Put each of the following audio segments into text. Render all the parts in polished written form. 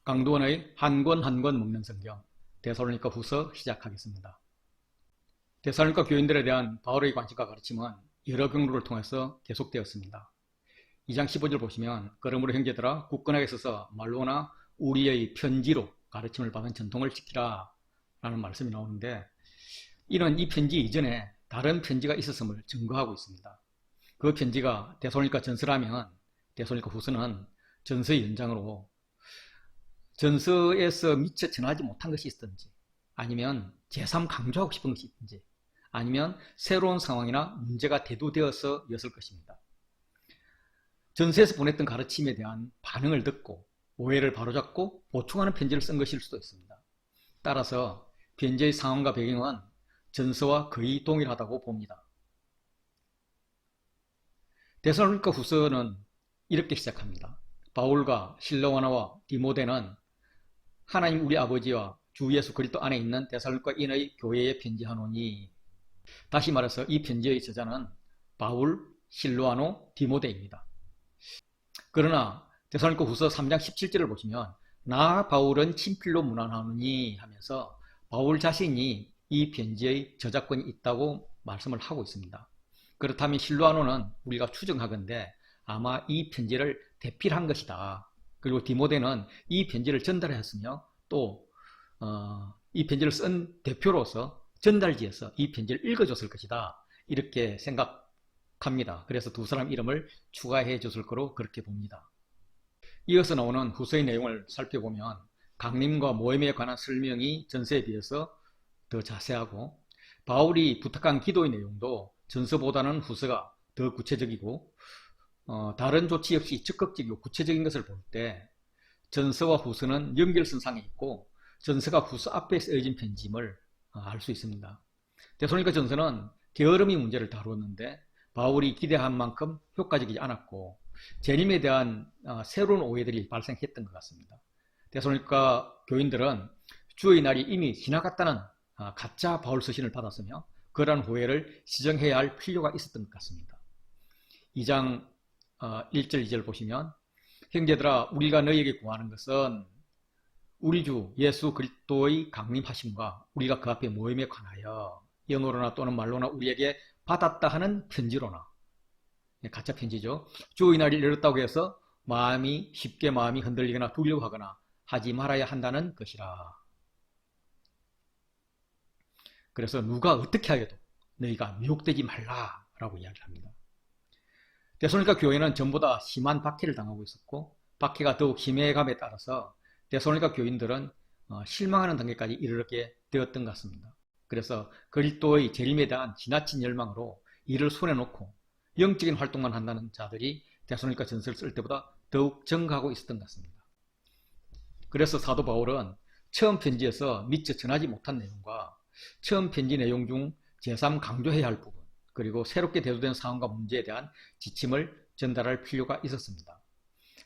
강두원의 한 권 한 권 먹는 성경 데살로니가 후서 시작하겠습니다. 데살로니가 교인들에 대한 바울의 관심과 가르침은 여러 경로를 통해서 계속되었습니다. 2장 15절 보시면 그러므로 형제들아 굳건하게 서서 말로나 우리의 편지로 가르침을 받은 전통을 지키라 라는 말씀이 나오는데, 이는 이 편지 이전에 다른 편지가 있었음을 증거하고 있습니다. 그 편지가 데살로니가 전서라면 데살로니가 후서는 전서의 연장으로 전서에서 미처 전하지 못한 것이 있든지, 아니면 제3 강조하고 싶은 것이 있든지, 아니면 새로운 상황이나 문제가 대두되어서 였을 것입니다. 전서에서 보냈던 가르침에 대한 반응을 듣고 오해를 바로잡고 보충하는 편지를 쓴 것일 수도 있습니다. 따라서 편지의 상황과 배경은 전서와 거의 동일하다고 봅니다. 데살로니가 후서는 이렇게 시작합니다. 바울과 실로아나와 디모데는 하나님 우리 아버지와 주 예수 그리스도 안에 있는 데살로니가 인의 교회에 편지하노니. 다시 말해서 이 편지의 저자는 바울, 실로아노, 디모데입니다. 그러나 데살로니가 후서 3장 17절을 보시면 나 바울은 친필로 문안하노니 하면서 바울 자신이 이 편지의 저작권이 있다고 말씀을 하고 있습니다. 그렇다면 실로아노는 우리가 추정하건대 아마 이 편지를 대필한 것이다. 그리고 디모데는 이 편지를 전달했으며 또 이 편지를 쓴 대표로서 전달지에서 이 편지를 읽어줬을 것이다. 이렇게 생각합니다. 그래서 두 사람 이름을 추가해 줬을 거로 그렇게 봅니다. 이어서 나오는 후서의 내용을 살펴보면 강림과 모임에 관한 설명이 전서에 비해서 더 자세하고, 바울이 부탁한 기도의 내용도 전서보다는 후서가 더 구체적이고, 다른 조치 없이 적극적이고 구체적인 것을 볼 때 전서와 후서는 연결선상에 있고 전서가 후서 앞에 쓰여진 편지임을 알 수 있습니다. 데살로니가 전서는 게으름의 문제를 다루었는데 바울이 기대한 만큼 효과적이지 않았고 재림에 대한 새로운 오해들이 발생했던 것 같습니다. 데살로니가 교인들은 주의 날이 이미 지나갔다는 가짜 바울 서신을 받았으며 그러한 오해를 시정해야 할 필요가 있었던 것 같습니다. 2장 1절 2절 보시면 형제들아 우리가 너희에게 구하는 것은 우리 주 예수 그리스도의 강림하심과 우리가 그 앞에 모임에 관하여 영어로나 또는 말로나 우리에게 받았다 하는 편지로나, 가짜 편지죠. 주의 날이 이르렀다고 해서 쉽게 마음이 흔들리거나 두려워하거나 하지 말아야 한다는 것이라. 그래서 누가 어떻게 하여도 너희가 미혹되지 말라라고 이야기를 합니다. 데살로니가 교회는 전보다 심한 박해를 당하고 있었고 박해가 더욱 심해감에 따라서 데살로니가 교인들은 실망하는 단계까지 이르게 되었던 것 같습니다. 그래서 그리스도의 재림에 대한 지나친 열망으로 이를 손에 놓고 영적인 활동만 한다는 자들이 데살로니가 전서를 쓸 때보다 더욱 증가하고 있었던 것 같습니다. 그래서 사도 바울은 처음 편지에서 미처 전하지 못한 내용과 처음 편지 내용 중 제3 강조해야 할 부분, 그리고 새롭게 대두된 상황과 문제에 대한 지침을 전달할 필요가 있었습니다.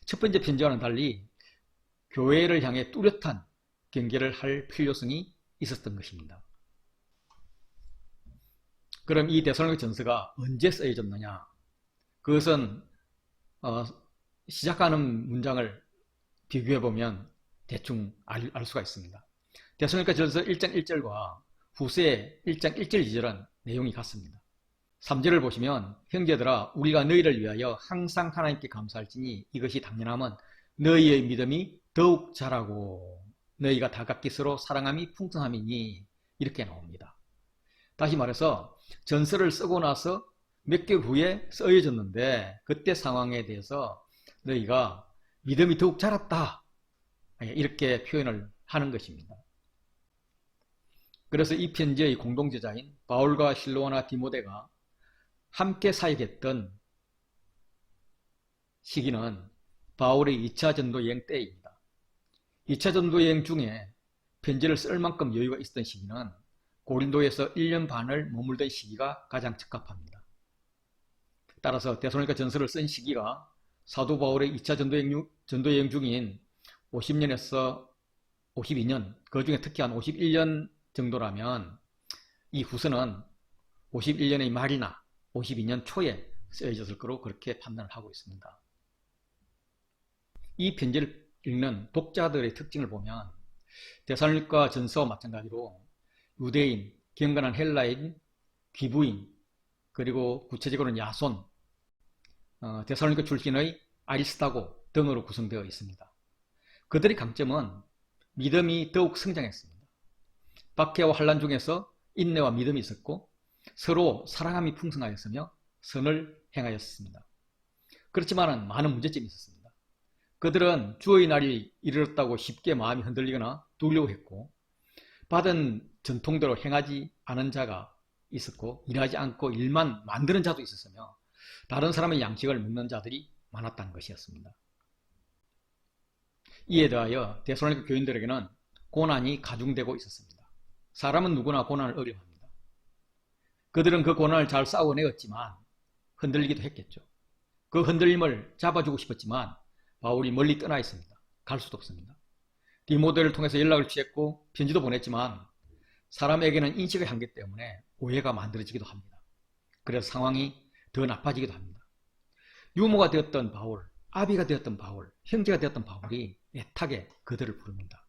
첫 번째 편지와는 달리 교회를 향해 뚜렷한 경계를 할 필요성이 있었던 것입니다. 그럼 이 데살로니가 전서가 언제 쓰여졌느냐? 그것은 시작하는 문장을 비교해보면 대충 알 수가 있습니다. 데살로니가 전서 1장 1절과 후서의 1장 1절 2절은 내용이 같습니다. 3절을 보시면 형제들아 우리가 너희를 위하여 항상 하나님께 감사할지니 이것이 당연함은 너희의 믿음이 더욱 자라고 너희가 다 각기 서로 사랑함이 풍성함이니, 이렇게 나옵니다. 다시 말해서 전서를 쓰고 나서 몇 개월 후에 쓰여졌는데 그때 상황에 대해서 너희가 믿음이 더욱 자랐다, 이렇게 표현을 하는 것입니다. 그래서 이 편지의 공동저자인 바울과 실로아나 디모데가 함께 사역했던 시기는 바울의 2차 전도 여행 때입니다. 2차 전도 여행 중에 편지를 쓸 만큼 여유가 있었던 시기는 고린도에서 1년 반을 머물던 시기가 가장 적합합니다. 따라서 데살로니가 전서를 쓴 시기가 사도 바울의 2차 전도 여행 중인 50년에서 52년, 그 중에 특히 한 51년 정도라면 이 후서는 51년의 말이나 52년 초에 쓰여졌을 거로 그렇게 판단을 하고 있습니다. 이 편지를 읽는 독자들의 특징을 보면 데살로니가 전서와 마찬가지로 유대인, 경건한 헬라인, 귀부인, 그리고 구체적으로는 야손, 데살로니가 출신의 아리스타고 등으로 구성되어 있습니다. 그들의 강점은 믿음이 더욱 성장했습니다. 박해와 환난 중에서 인내와 믿음이 있었고 서로 사랑함이 풍성하였으며 선을 행하였습니다. 그렇지만 많은 문제점이 있었습니다. 그들은 주의 날이 이르렀다고 쉽게 마음이 흔들리거나 두려워했고 받은 전통대로 행하지 않은 자가 있었고 일하지 않고 일만 만드는 자도 있었으며 다른 사람의 양식을 먹는 자들이 많았다는 것이었습니다. 이에 대하여 데살로니가 교인들에게는 고난이 가중되고 있었습니다. 사람은 누구나 고난을 어려워합니다. 그들은 그 고난을 잘 싸워내었지만 흔들리기도 했겠죠. 그 흔들림을 잡아주고 싶었지만 바울이 멀리 떠나 있습니다. 갈 수도 없습니다. 디모데를 통해서 연락을 취했고 편지도 보냈지만 사람에게는 인식의 한계 때문에 오해가 만들어지기도 합니다. 그래서 상황이 더 나빠지기도 합니다. 유모가 되었던 바울, 아비가 되었던 바울, 형제가 되었던 바울이 애타게 그들을 부릅니다.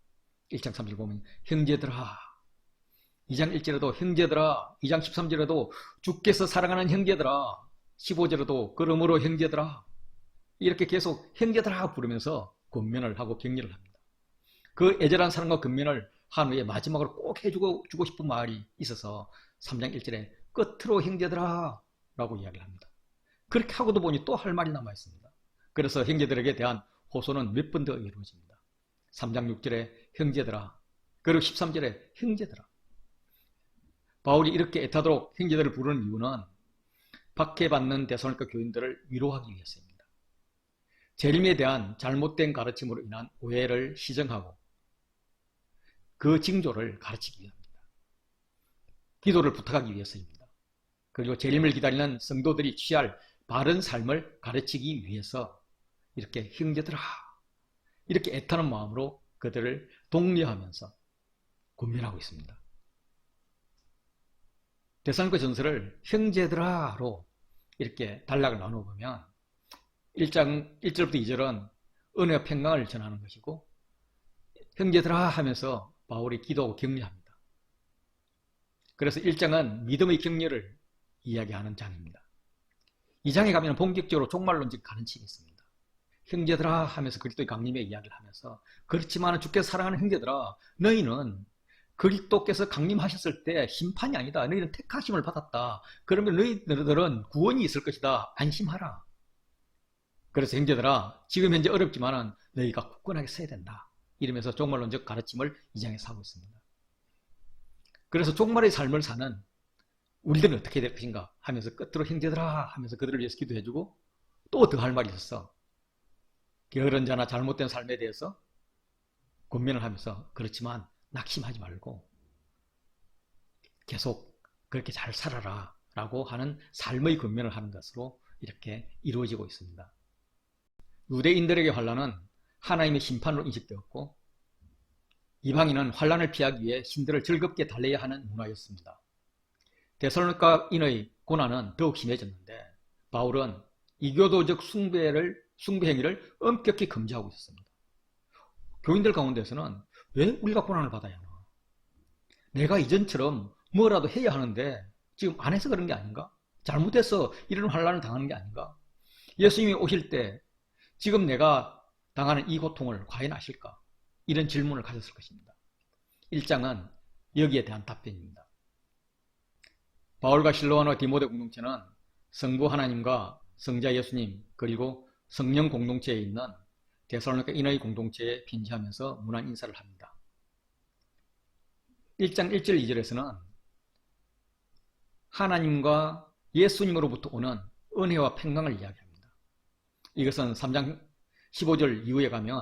1장 3절 보면 형제들아, 2장 1절에도 형제들아, 2장 13절에도 주께서 사랑하는 형제들아, 15절에도 그러므로 형제들아, 이렇게 계속 형제들아 부르면서 권면을 하고 격려를 합니다. 그 애절한 사랑과 권면을 한 후에 마지막으로 꼭 해주고 싶은 말이 있어서 3장 1절에 끝으로 형제들아 라고 이야기를 합니다. 그렇게 하고도 보니 또 할 말이 남아 있습니다. 그래서 형제들에게 대한 호소는 몇 번 더 이루어집니다. 3장 6절에 형제들아, 그리고 13절에 형제들아. 바울이 이렇게 애타도록 형제들을 부르는 이유는 박해받는 데살로니가 교인들을 위로하기 위해서입니다. 재림에 대한 잘못된 가르침으로 인한 오해를 시정하고 그 징조를 가르치기 위함입니다. 기도를 부탁하기 위해서입니다. 그리고 재림을 기다리는 성도들이 취할 바른 삶을 가르치기 위해서 이렇게 형제들아 이렇게 애타는 마음으로 그들을 독려하면서 권면하고 있습니다. 데살로니가 전서를 형제들아로 이렇게 단락을 나눠보면 1장 1절부터 2절은 은혜와 평강을 전하는 것이고 형제들아 하면서 바울이 기도하고 격려합니다. 그래서 1장은 믿음의 격려를 이야기하는 장입니다. 2장에 가면 본격적으로 종말론적 가르침이 있습니다. 형제들아 하면서 그리스도의 강림의 이야기를 하면서 그렇지만 주께서 사랑하는 형제들아 너희는 그리스도께서 강림하셨을 때 심판이 아니다. 너희는 택하심을 받았다. 그러면 너희들은 구원이 있을 것이다. 안심하라. 그래서 형제들아 지금 현재 어렵지만 너희가 굳건하게 서야 된다. 이러면서 종말론적 가르침을 2장에서 하고 있습니다. 그래서 종말의 삶을 사는 우리들은 어떻게 될 것인가 하면서 끝으로 형제들아 하면서 그들을 위해서 기도해주고 또 더 할 말이 있었어. 게으른 자나 잘못된 삶에 대해서 권면을 하면서 그렇지만 낙심하지 말고 계속 그렇게 잘 살아라 라고 하는 삶의 권면을 하는 것으로 이렇게 이루어지고 있습니다. 유대인들에게 환란은 하나님의 심판으로 인식되었고 이방인은 환란을 피하기 위해 신들을 즐겁게 달래야 하는 문화였습니다. 데살로니가인의 고난은 더욱 심해졌는데 바울은 이교도적 숭배 행위를 엄격히 금지하고 있었습니다. 교인들 가운데서는 왜 우리가 고난을 받아야 하나? 내가 이전처럼 뭐라도 해야 하는데 지금 안 해서 그런 게 아닌가? 잘못해서 이런 환란을 당하는 게 아닌가? 예수님이 오실 때 지금 내가 당하는 이 고통을 과연 아실까? 이런 질문을 가졌을 것입니다. 1장은 여기에 대한 답변입니다. 바울과 실로아나 디모데 공동체는 성부 하나님과 성자 예수님 그리고 성령 공동체에 있는 데살로니가 인의 공동체에 편지하면서 문안 인사를 합니다. 1장 1절 2절에서는 하나님과 예수님으로부터 오는 은혜와 평강을 이야기합니다. 이것은 3장 15절 이후에 가면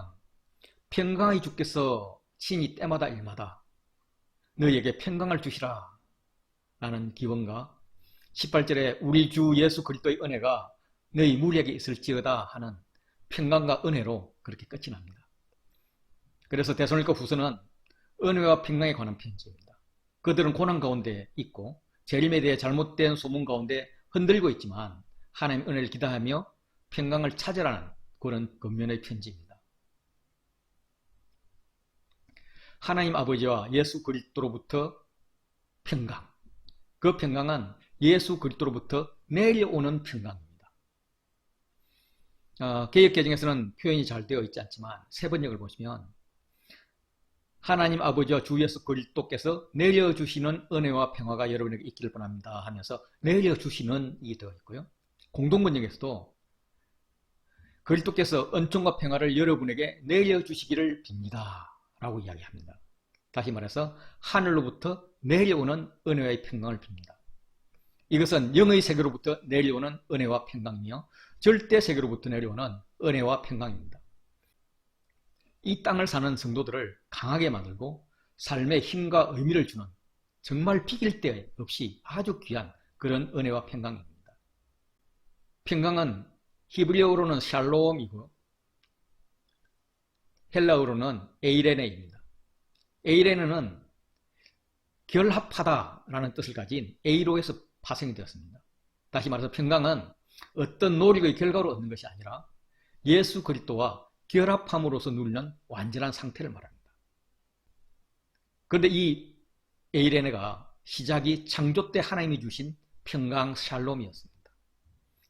평강의 주께서 친히 때마다 일마다 너희에게 평강을 주시라 라는 기원과 18절에 우리 주 예수 그리스도의 은혜가 너희 무리에게 있을지어다 하는 평강과 은혜로 그렇게 끝이 납니다. 그래서 데살로니가 후서는 은혜와 평강에 관한 편지입니다. 그들은 고난 가운데 있고 재림에 대해 잘못된 소문 가운데 흔들고 있지만 하나님의 은혜를 기대하며 평강을 찾으라는 그런 권면의 편지입니다. 하나님 아버지와 예수 그리스도로부터 평강. 그 평강은 예수 그리스도로부터 내려오는 평강입니다. 개역개정에서는 표현이 잘 되어 있지 않지만 세 번역을 보시면 하나님 아버지와 주 예수 그리스도께서 내려주시는 은혜와 평화가 여러분에게 있기를 바랍니다 하면서 내려주시는 이 되어 있고요. 공동번역에서도 그리스도께서 은총과 평화를 여러분에게 내려주시기를 빕니다 라고 이야기합니다. 다시 말해서 하늘로부터 내려오는 은혜와의 평강을 빕니다. 이것은 영의 세계로부터 내려오는 은혜와 평강이며 절대 세계로부터 내려오는 은혜와 평강입니다. 이 땅을 사는 성도들을 강하게 만들고 삶에 힘과 의미를 주는 정말 비길 데 없이 아주 귀한 그런 은혜와 평강입니다. 평강은 히브리어로는 샬롬이고 헬라어로는 에이레네입니다. 에이레네는 결합하다라는 뜻을 가진 에이로에서 파생이 되었습니다. 다시 말해서 평강은 어떤 노력의 결과로 얻는 것이 아니라 예수 그리스도와 결합함으로써 누리는 완전한 상태를 말합니다. 그런데 이 에이레네가 시작이 창조 때 하나님이 주신 평강 샬롬이었습니다.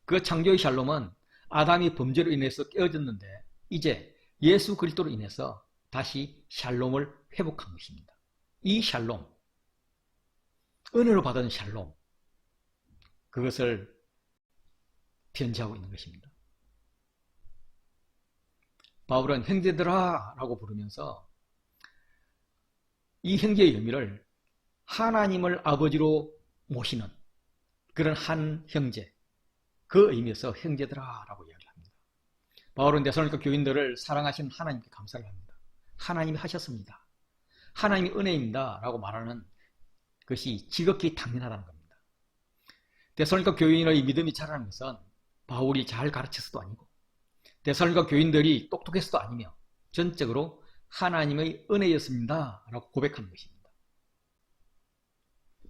그 창조의 샬롬은 아담이 범죄로 인해서 깨어졌는데 이제 예수 그리스도로 인해서 다시 샬롬을 회복한 것입니다. 이 샬롬, 은혜로 받은 샬롬, 그것을 편지하고 있는 것입니다. 바울은 형제들아 라고 부르면서 이 형제의 의미를 하나님을 아버지로 모시는 그런 한 형제, 그 의미에서 형제들아 라고 이야기합니다. 바울은 데살로니가 교인들을 사랑하신 하나님께 감사를 합니다. 하나님이 하셨습니다. 하나님이 은혜입니다 라고 말하는 것이 지극히 당연하다는 겁니다. 데살로니가 교인의 믿음이 자라는 것은 바울이 잘 가르쳐서도 아니고 데살로니가 교인들이 똑똑해서도 아니며 전적으로 하나님의 은혜였습니다 라고 고백하는 것입니다.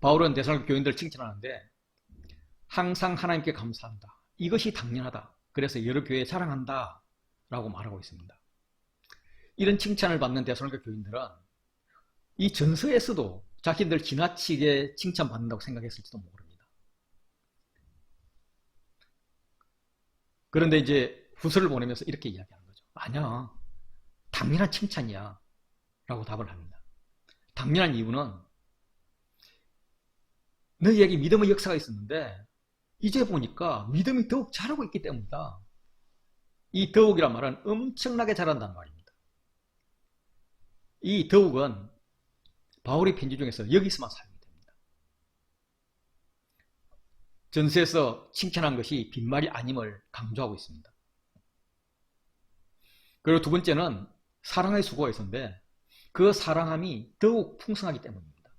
바울은 데살로니가 교인들을 칭찬하는데 항상 하나님께 감사한다. 이것이 당연하다. 그래서 여러 교회에 자랑한다 라고 말하고 있습니다. 이런 칭찬을 받는 데살로니가 교인들은 이 전서에서도 자신들 지나치게 칭찬받는다고 생각했을지도 모릅니다. 그런데 이제 후서를 보내면서 이렇게 이야기하는 거죠. 아니야, 당연한 칭찬이야 라고 답을 합니다. 당연한 이유는 너희에게 믿음의 역사가 있었는데 이제 보니까 믿음이 더욱 자라고 있기 때문이다. 이 더욱이란 말은 엄청나게 자란다는 말입니다. 이 더욱은 바울의 편지 중에서 여기서만 사용이 됩니다. 전서에서 칭찬한 것이 빈말이 아님을 강조하고 있습니다. 그리고 두 번째는 사랑의 수고가 있었는데 그 사랑함이 더욱 풍성하기 때문입니다.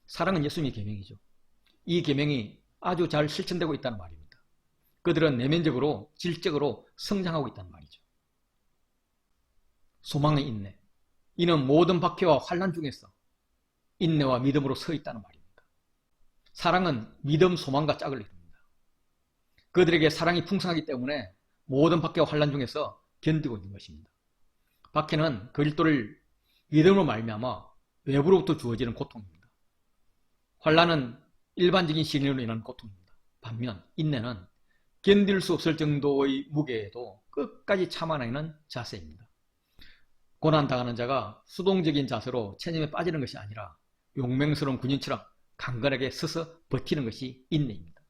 사랑은 예수님의 계명이죠. 이 계명이 아주 잘 실천되고 있다는 말입니다. 그들은 내면적으로 질적으로 성장하고 있다는 말이죠. 소망의 인내, 이는 모든 박해와 환난 중에서 인내와 믿음으로 서 있다는 말입니다. 사랑은 믿음, 소망과 짝을 이룹니다. 그들에게 사랑이 풍성하기 때문에 모든 박해와 환난 중에서 견디고 있는 것입니다. 박해는 그리스도를 믿음으로 말미암아 외부로부터 주어지는 고통입니다. 환난은 일반적인 시련으로 인한 고통입니다. 반면 인내는 견딜 수 없을 정도의 무게에도 끝까지 참아내는 자세입니다. 고난당하는 자가 수동적인 자세로 체념에 빠지는 것이 아니라 용맹스러운 군인처럼 강건하게 서서 버티는 것이 인내입니다.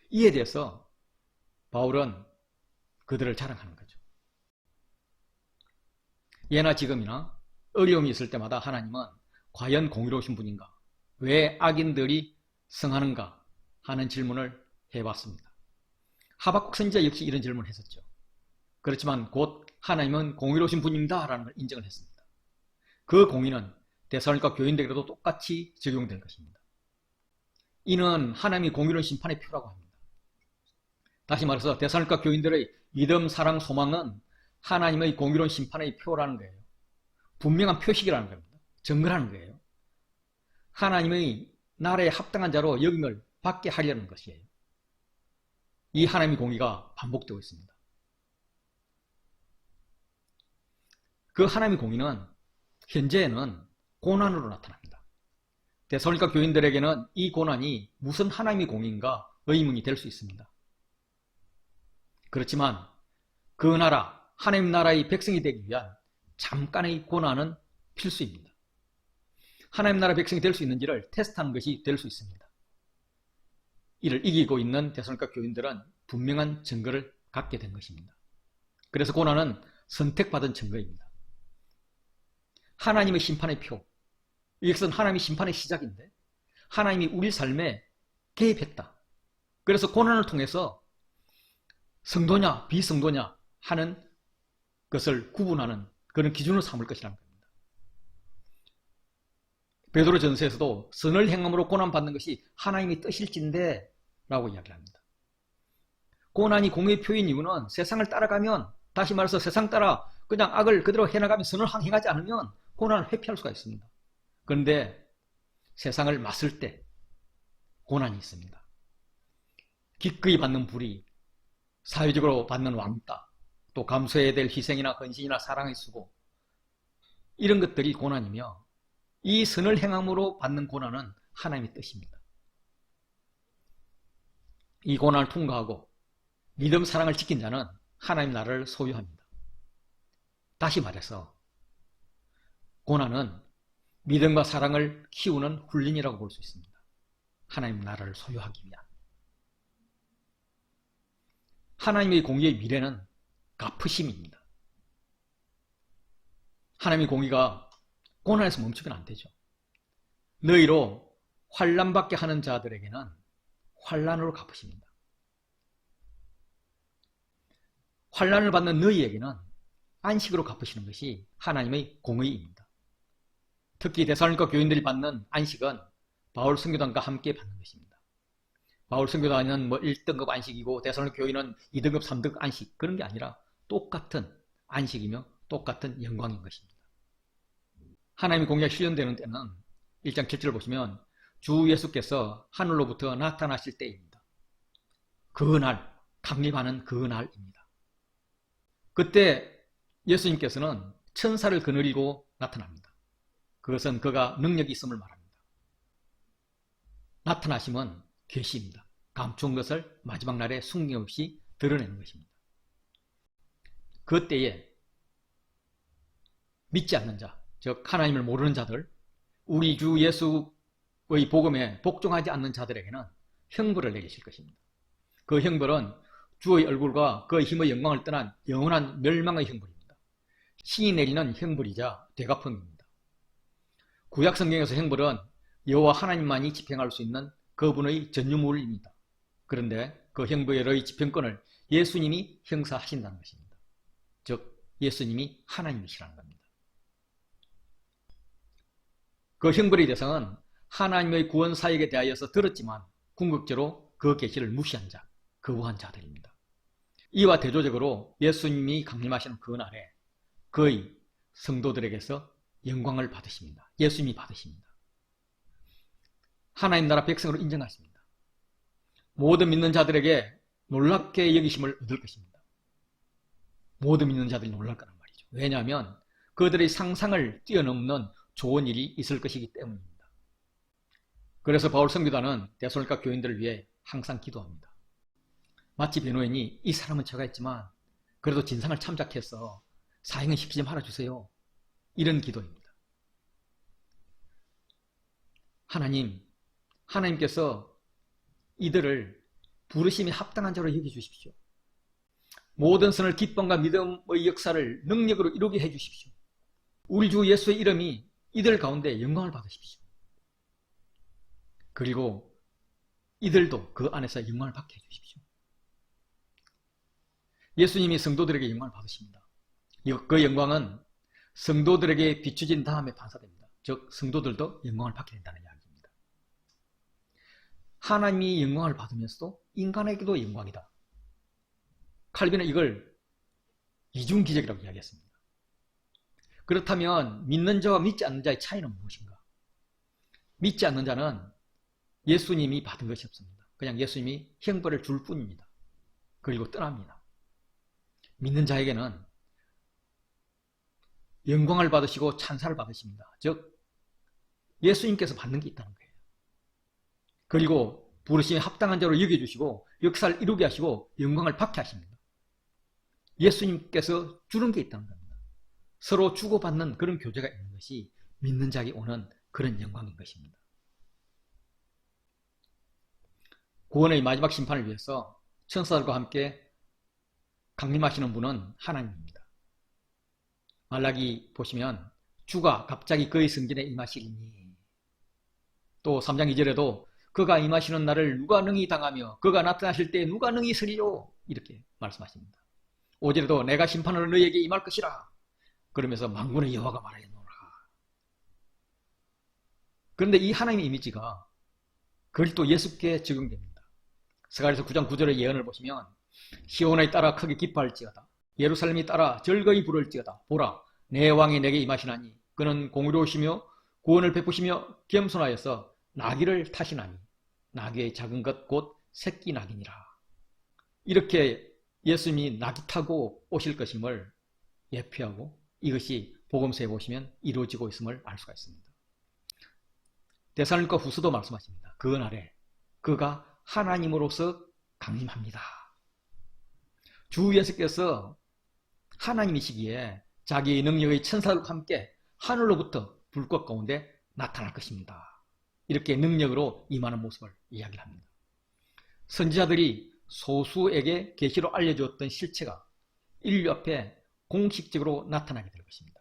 이에 대해서 바울은 그들을 자랑하는 거죠. 예나 지금이나 어려움이 있을 때마다 하나님은 과연 공의로우신 분인가? 왜 악인들이 성하는가? 하는 질문을 해봤습니다. 하박국 선지자 역시 이런 질문을 했었죠. 그렇지만 곧 하나님은 공의로우신 분입니다 라는 걸 인정을 했습니다. 그 공의는 데살로니가 교인들에게도 똑같이 적용될 것입니다. 이는 하나님이 공의로운 심판의 표라고 합니다. 다시 말해서 데살로니가 교인들의 믿음, 사랑, 소망은 하나님의 공의로운 심판의 표라는 거예요. 분명한 표식이라는 겁니다. 증거라는 거예요. 하나님의 나라에 합당한 자로 여김을 받게 하려는 것이에요. 이 하나님의 공의가 반복되고 있습니다. 그 하나님의 공의는 현재에는 고난으로 나타납니다. 데살로니가 교인들에게는 이 고난이 무슨 하나님의 공인가 의문이 될 수 있습니다. 그렇지만 그 나라, 하나님 나라의 백성이 되기 위한 잠깐의 고난은 필수입니다. 하나님 나라 백성이 될 수 있는지를 테스트하는 것이 될 수 있습니다. 이를 이기고 있는 데살로니가 교인들은 분명한 증거를 갖게 된 것입니다. 그래서 고난은 선택받은 증거입니다. 하나님의 심판의 표, 이것은 하나님의 심판의 시작인데 하나님이 우리 삶에 개입했다. 그래서 고난을 통해서 성도냐 비성도냐 하는 것을 구분하는 그런 기준을 삼을 것이라는 겁니다. 베드로 전서에서도 선을 행함으로 고난받는 것이 하나님의 뜻일진데 라고 이야기를 합니다. 고난이 공의 표인 이유는 세상을 따라가면, 다시 말해서 세상 따라 그냥 악을 그대로 해나가면 선을 행하지 않으면 고난을 회피할 수가 있습니다. 그런데 세상을 맞설 때 고난이 있습니다. 기꺼이 받는 불의, 사회적으로 받는 왕따, 또 감수해야 될 희생이나 헌신이나 사랑의 수고, 이런 것들이 고난이며 이 선을 행함으로 받는 고난은 하나님의 뜻입니다. 이 고난을 통과하고 믿음 사랑을 지킨 자는 하나님 나라를 소유합니다. 다시 말해서 고난은 믿음과 사랑을 키우는 훈련이라고 볼 수 있습니다. 하나님 나라를 소유하기 위한. 하나님의 공의의 미래는 갚으심입니다. 하나님의 공의가 고난에서 멈추면 안 되죠. 너희로 환난받게 하는 자들에게는 환난으로 갚으십니다. 환난을 받는 너희에게는 안식으로 갚으시는 것이 하나님의 공의입니다. 특히 데살로니가 교인들이 받는 안식은 바울 선교단과 함께 받는 것입니다. 바울 선교단은 1등급 안식이고 데살로니가 교인은 2등급, 3등급 안식, 그런 게 아니라 똑같은 안식이며 똑같은 영광인 것입니다. 하나님의 공의가 실현되는 때는 1장 7절을 보시면 주 예수께서 하늘로부터 나타나실 때입니다. 그날, 강림하는 그날입니다. 그때 예수님께서는 천사를 거느리고 나타납니다. 그것은 그가 능력이 있음을 말합니다. 나타나심은 계시입니다. 감추은 것을 마지막 날에 숨김없이 드러내는 것입니다. 그때에 믿지 않는 자, 즉 하나님을 모르는 자들, 우리 주 예수의 복음에 복종하지 않는 자들에게는 형벌을 내리실 것입니다. 그 형벌은 주의 얼굴과 그의 힘의 영광을 떠난 영원한 멸망의 형벌입니다. 신이 내리는 형벌이자 되갚음입니다. 구약 성경에서 형벌은 여호와 하나님만이 집행할 수 있는 그분의 전유물입니다. 그런데 그 형벌의 집행권을 예수님이 행사하신다는 것입니다. 즉 예수님이 하나님이시라는 겁니다. 그 형벌의 대상은 하나님의 구원 사역에 대하여서 들었지만 궁극적으로 그 계시를 무시한 자, 거부한 자들입니다. 이와 대조적으로 예수님이 강림하시는 그 날에 그의 성도들에게서 영광을 받으십니다. 예수님이 받으십니다. 하나님 나라 백성으로 인정하십니다. 모든 믿는 자들에게 놀랍게 여기심을 얻을 것입니다. 모든 믿는 자들이 놀랄 거란 말이죠. 왜냐하면 그들의 상상을 뛰어넘는 좋은 일이 있을 것이기 때문입니다. 그래서 바울 선교단은 데살로니가 교인들을 위해 항상 기도합니다. 마치 변호인이 이 사람은 제가 했지만 그래도 진상을 참작해서 사형은 시키지 말아주세요. 이런 기도입니다. 하나님께서 이들을 부르심이 합당한 자로 여겨주십시오. 모든 선을 기쁨과 믿음의 역사를 능력으로 이루게 해주십시오. 우리 주 예수의 이름이 이들 가운데 영광을 받으십시오. 그리고 이들도 그 안에서 영광을 받게 해주십시오. 예수님이 성도들에게 영광을 받으십니다. 그 영광은 성도들에게 비추진 다음에 반사됩니다. 즉 성도들도 영광을 받게 된다는 이야기입니다. 하나님이 영광을 받으면서도 인간에게도 영광이다. 칼빈은 이걸 이중기적이라고 이야기했습니다. 그렇다면 믿는 자와 믿지 않는 자의 차이는 무엇인가? 믿지 않는 자는 예수님이 받은 것이 없습니다. 그냥 예수님이 형벌을 줄 뿐입니다. 그리고 떠납니다. 믿는 자에게는 영광을 받으시고 찬사를 받으십니다. 즉 예수님께서 받는 게 있다는 거예요. 그리고 부르심에 합당한 자로 여겨주시고 역사를 이루게 하시고 영광을 받게 하십니다. 예수님께서 주는 게 있다는 겁니다. 서로 주고받는 그런 교제가 있는 것이 믿는 자에게 오는 그런 영광인 것입니다. 구원의 마지막 심판을 위해서 천사들과 함께 강림하시는 분은 하나님입니다. 말라기 보시면 주가 갑자기 그의 성전에 임하시리니, 또 3장 2절에도 그가 임하시는 날을 누가 능히 당하며 그가 나타나실 때 누가 능히 서리요, 이렇게 말씀하십니다. 5절에도 내가 심판으로 너희에게 임할 것이라 그러면서 만군의 여호와가 말하였노라. 그런데 이 하나님의 이미지가 그리스도 예수께 적용됩니다. 스가랴서 9장 9절의 예언을 보시면 시온에 따라 크게 기뻐할지어다, 예루살렘이 따라 즐거이 부를지어다. 보라, 내 왕이 내게 임하시나니 그는 공의로우시며 구원을 베푸시며 겸손하여서 나귀를 타시나니 나귀의 작은 것 곧 새끼 나귀니라. 이렇게 예수님이 나귀 타고 오실 것임을 예표하고 이것이 복음서에 보시면 이루어지고 있음을 알 수가 있습니다. 데살로니가 후서도 말씀하십니다. 그 날에 그가 하나님으로서 강림합니다. 주 예수께서 하나님이시기에 자기의 능력의 천사들과 함께 하늘로부터 불꽃 가운데 나타날 것입니다. 이렇게 능력으로 임하는 모습을 이야기를 합니다. 선지자들이 소수에게 계시로 알려주었던 실체가 인류 앞에 공식적으로 나타나게 될 것입니다.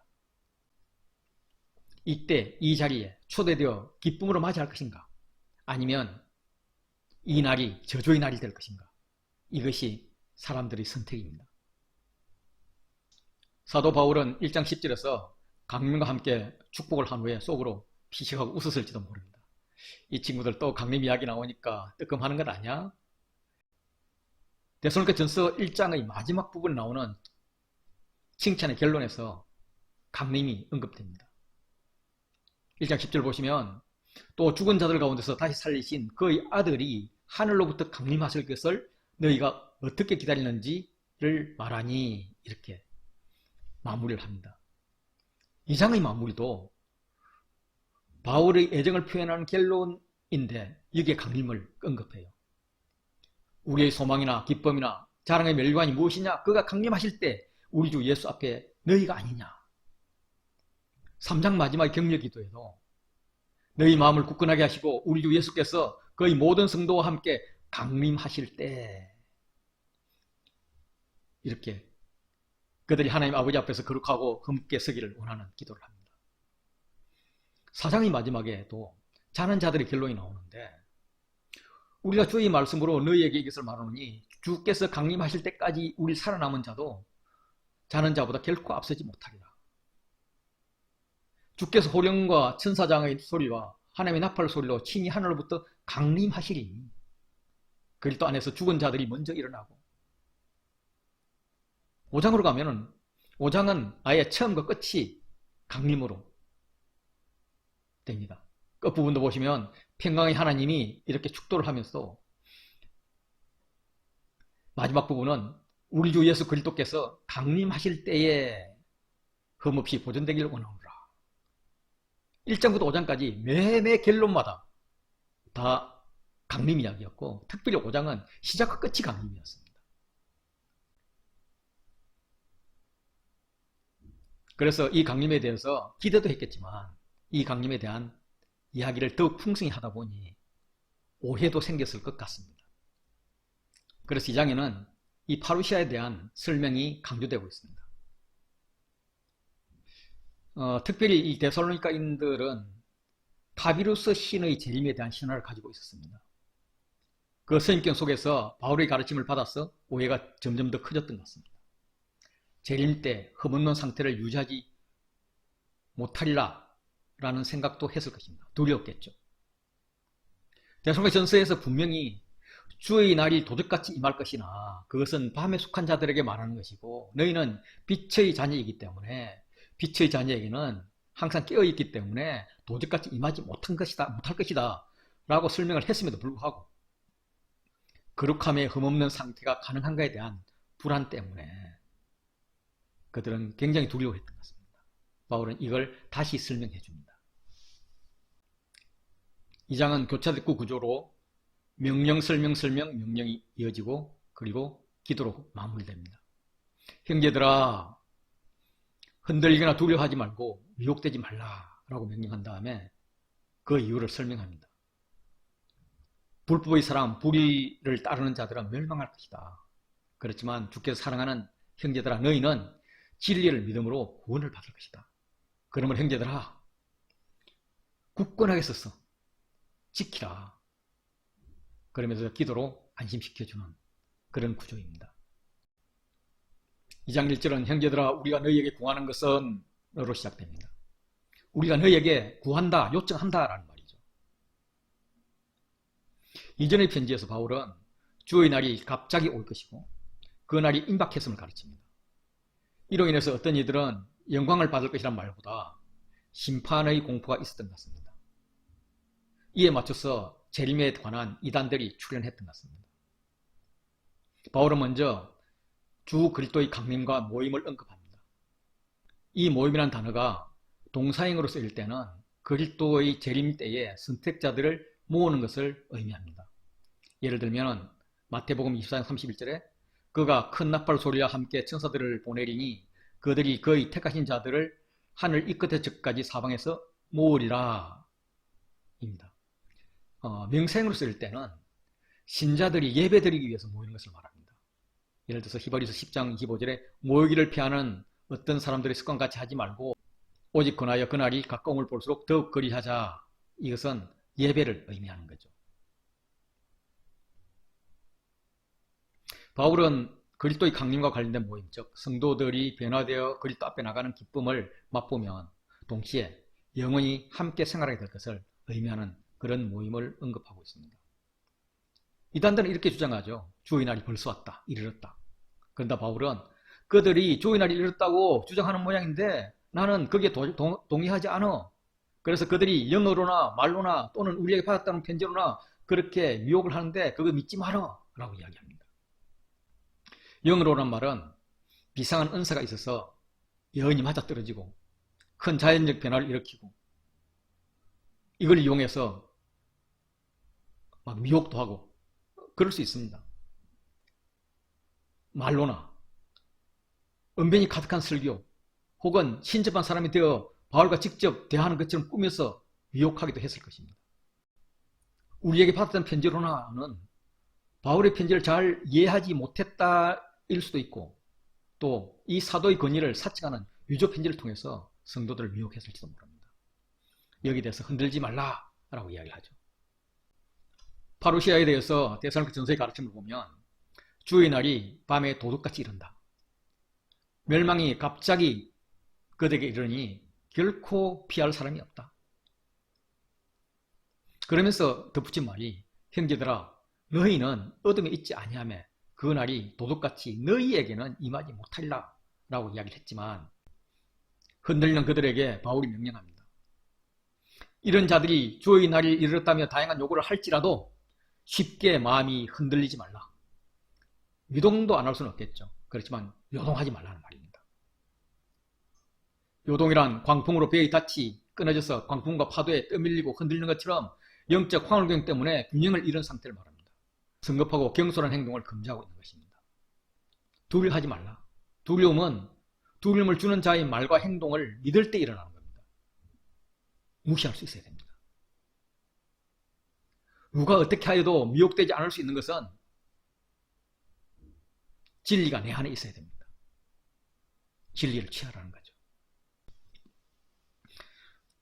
이때 이 자리에 초대되어 기쁨으로 맞이할 것인가, 아니면 이 날이 저주의 날이 될 것인가, 이것이 사람들의 선택입니다. 사도 바울은 1장 10절에서 강림과 함께 축복을 한 후에 속으로 피식하고 웃었을지도 모릅니다. 이 친구들 또 강림 이야기 나오니까 뜨끔하는 것 아니야? 데살로니가 전서 1장의 마지막 부분에 나오는 칭찬의 결론에서 강림이 언급됩니다. 1장 10절 보시면 또 죽은 자들 가운데서 다시 살리신 그의 아들이 하늘로부터 강림하실 것을 너희가 어떻게 기다리는지를 말하니, 이렇게 마무리를 합니다. 이 장의 마무리도 바울의 애정을 표현하는 결론인데 여기에 강림을 언급해요. 우리의 소망이나 기쁨이나 자랑의 멸관이 무엇이냐? 그가 강림하실 때 우리 주 예수 앞에 너희가 아니냐. 3장 마지막 격려 기도에도 너희 마음을 굳건하게 하시고 우리 주 예수께서 그의 모든 성도와 함께 강림하실 때, 이렇게 그들이 하나님 아버지 앞에서 거룩하고 흠께 서기를 원하는 기도를 합니다. 4장의 마지막에도 자는 자들의 결론이 나오는데, 우리가 주의 말씀으로 너희에게 이것을 말하노니 주께서 강림하실 때까지 우리 살아남은 자도 자는 자보다 결코 앞서지 못하리라. 주께서 호령과 천사장의 소리와 하나님의 나팔 소리로 친히 하늘로부터 강림하시리니, 그리스도 안에서 죽은 자들이 먼저 일어나고, 5장으로 가면은 5장은 아예 처음과 끝이 강림으로 됩니다. 끝부분도 보시면 평강의 하나님이 이렇게 축도를 하면서 마지막 부분은 우리 주 예수 그리스도께서 강림하실 때에 흠없이 보존되기를 원하노라. 1장부터 5장까지 매매 결론마다 다 강림 이야기였고, 특별히 5장은 시작과 끝이 강림이었습니다. 그래서 이 강림에 대해서 기대도 했겠지만 이 강림에 대한 이야기를 더욱 풍성히 하다 보니 오해도 생겼을 것 같습니다. 그래서 이 장에는 이 파루시아에 대한 설명이 강조되고 있습니다. 특별히 이 데살로니가인들은 파비루스 신의 재림에 대한 신화를 가지고 있었습니다. 그 선입견 속에서 바울의 가르침을 받아서 오해가 점점 더 커졌던 것 같습니다. 재림 때 흠없는 상태를 유지하지 못하리라 라는 생각도 했을 것입니다. 두려웠겠죠. 데살로니가 전서에서 분명히 주의 날이 도적같이 임할 것이나 그것은 밤에 속한 자들에게 말하는 것이고, 너희는 빛의 자녀이기 때문에 빛의 자녀에게는 항상 깨어있기 때문에 도적같이 임하지 못할 것이다 라고 설명을 했음에도 불구하고 거룩함의 흠없는 상태가 가능한가에 대한 불안 때문에 그들은 굉장히 두려워했던 것 같습니다. 바울은 이걸 다시 설명해 줍니다. 이 장은 교차됐고 구조로 명령, 설명, 명령이 이어지고 그리고 기도로 마무리됩니다. 형제들아, 흔들리거나 두려워하지 말고 미혹되지 말라라고 명령한 다음에 그 이유를 설명합니다. 불법의 사람, 불의를 따르는 자들은 멸망할 것이다. 그렇지만 주께서 사랑하는 형제들아, 너희는 진리를 믿음으로 구원을 받을 것이다. 그러면 형제들아, 굳건하게 서서 지키라. 그러면서 기도로 안심시켜주는 그런 구조입니다. 2장 1절은 형제들아, 우리가 너희에게 구하는 것은 으로 시작됩니다. 우리가 너희에게 구한다, 요청한다 라는 말이죠. 이전의 편지에서 바울은 주의 날이 갑자기 올 것이고 그 날이 임박했음을 가르칩니다. 이로 인해서 어떤 이들은 영광을 받을 것이란 말보다 심판의 공포가 있었던 것 같습니다. 이에 맞춰서 재림에 관한 이단들이 출현했던 것 같습니다. 바울은 먼저 주 그리스도의 강림과 모임을 언급합니다. 이 모임이라는 단어가 동사형으로 쓰일 때는 그리스도의 재림 때에 선택자들을 모으는 것을 의미합니다. 예를 들면 마태복음 24장 31절에 그가 큰 나팔 소리와 함께 천사들을 보내리니 그들이 그의 택하신 자들을 하늘 이 끝의 적까지 사방에서 모으리라 입니다. 명사형으로 쓰일 때는 신자들이 예배드리기 위해서 모이는 것을 말합니다. 예를 들어서 히브리서 10장 25절에 모이기를 피하는 어떤 사람들의 습관같이 하지 말고 오직 그나여 그날이 가까움을 볼수록 더욱 그리하자. 이것은 예배를 의미하는 거죠. 바울은 그리스도의 강림과 관련된 모임, 즉 성도들이 변화되어 그리스도 앞에 나가는 기쁨을 맛보면 동시에 영원히 함께 생활하게 될 것을 의미하는 그런 모임을 언급하고 있습니다. 이단들은 이렇게 주장하죠. 주의 날이 벌써 왔다, 이르렀다. 그런데 바울은 그들이 주의 날이 이르렀다고 주장하는 모양인데 나는 거기에 동의하지 않아. 그래서 그들이 영어로나 말로나 또는 우리에게 받았다는 편지로나 그렇게 미혹을 하는데 그거 믿지 마라 라고 이야기합니다. 영어로란 말은 비상한 은사가 있어서 여인이 맞아떨어지고 큰 자연적 변화를 일으키고 이걸 이용해서 막 미혹도 하고 그럴 수 있습니다. 말로나 언변이 가득한 설교 혹은 신접한 사람이 되어 바울과 직접 대하는 것처럼 꾸며서 미혹하기도 했을 것입니다. 우리에게 받았던 편지로나는 바울의 편지를 잘 이해하지 못했다 일 수도 있고 또 이 사도의 권위를 사칭하는 유조 편지를 통해서 성도들을 미혹했을지도 모릅니다. 여기에 대해서 흔들지 말라라고 이야기를 하죠. 파루시아에 대해서 데살로니가 전서의 가르침을 보면 주의 날이 밤에 도둑같이 이른다. 멸망이 갑자기 그들에게 이르니 결코 피할 사람이 없다. 그러면서 덧붙인 말이 형제들아 너희는 어둠에 있지 아니하며 그 날이 도둑같이 너희에게는 임하지 못하리라 라고 이야기를 했지만 흔들리는 그들에게 바울이 명령합니다. 이런 자들이 주의 날이 이르렀다며 다양한 요구를 할지라도 쉽게 마음이 흔들리지 말라. 유동도 안 할 수는 없겠죠. 그렇지만 요동하지 말라는 말입니다. 요동이란 광풍으로 배의 닻이 끊어져서 광풍과 파도에 떠밀리고 흔들리는 것처럼 영적 황홀경 때문에 균형을 잃은 상태를 말합니다. 성급하고 경솔한 행동을 금지하고 있는 것입니다. 두려워하지 말라. 두려움은 두려움을 주는 자의 말과 행동을 믿을 때 일어나는 겁니다. 무시할 수 있어야 됩니다. 누가 어떻게 하여도 미혹되지 않을 수 있는 것은 진리가 내 안에 있어야 됩니다. 진리를 취하라는 거죠.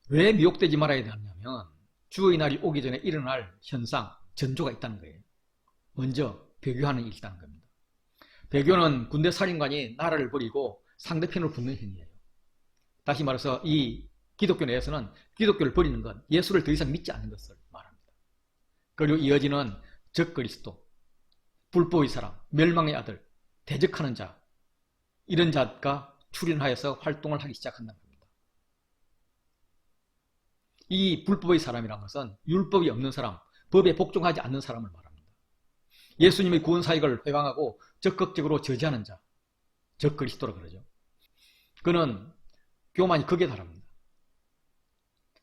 왜 미혹되지 말아야 되냐면 주의 날이 오기 전에 일어날 현상, 전조가 있다는 거예요. 먼저 배교하는 일이 있다는 겁니다. 배교는 군대 사령관이 나라를 버리고 상대편을 붙는 행위예요. 다시 말해서 이 기독교 내에서는 기독교를 버리는 건 예수를 더 이상 믿지 않는 것을 말합니다. 그리고 이어지는 적그리스도, 불법의 사람, 멸망의 아들, 대적하는 자, 이런 자가 출현하여서 활동을 하기 시작한다는 겁니다. 이 불법의 사람이라는 것은 율법이 없는 사람, 법에 복종하지 않는 사람을 말합니다. 예수님의 구원 사역을 회방하고 적극적으로 저지하는 자, 적그리스도라 그러죠. 그는 교만이 극에 달합니다.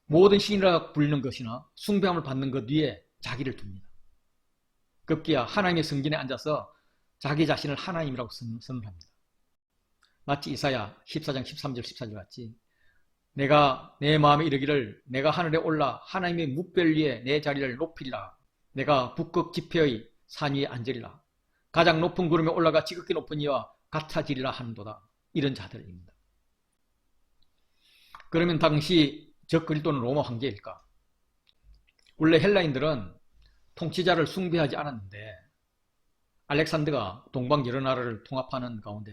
모든 신이라 불리는 것이나 숭배함을 받는 것 위에 자기를 둡니다. 급기야 하나님의 성전에 앉아서 자기 자신을 하나님이라고 선언합니다. 마치 이사야 14장 13절 14절 같이 내가 내 마음에 이르기를 내가 하늘에 올라 하나님의 뭇별 위에 내 자리를 높이리라. 내가 북극 지폐의 산 위에 앉으리라. 가장 높은 구름에 올라가 지극히 높은 이와 같아지리라 하는도다. 이런 자들입니다. 그러면 당시 저 그리스도는 로마 황제일까? 원래 헬라인들은 통치자를 숭배하지 않았는데 알렉산더가 동방 여러 나라를 통합하는 가운데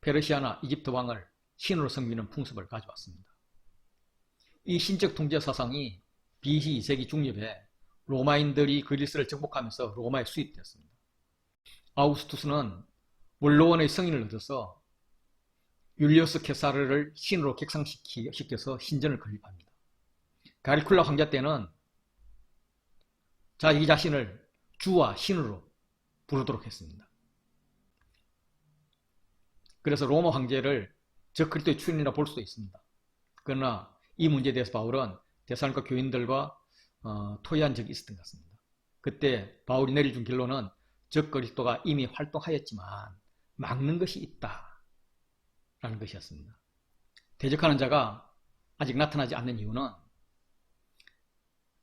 페르시아나 이집트 왕을 신으로 섬기는 풍습을 가져왔습니다. 이 신적 통제 사상이 BC 2세기 중엽에 로마인들이 그리스를 정복하면서 로마에 수입되었습니다. 아우구스투스는 원로원의 승인을 얻어서 율리우스 케사르를 신으로 격상시켜서 신전을 건립합니다. 가리쿨라 황제 때는 자기 자신을 주와 신으로 부르도록 했습니다. 그래서 로마 황제를 적그리스도의 출현이라 볼 수도 있습니다. 그러나 이 문제에 대해서 바울은 데살로니가 교인들과 토의한 적이 있었던 것 같습니다. 그때 바울이 내려준 결론은 적그리스도가 이미 활동하였지만 막는 것이 있다라는 것이었습니다. 대적하는 자가 아직 나타나지 않는 이유는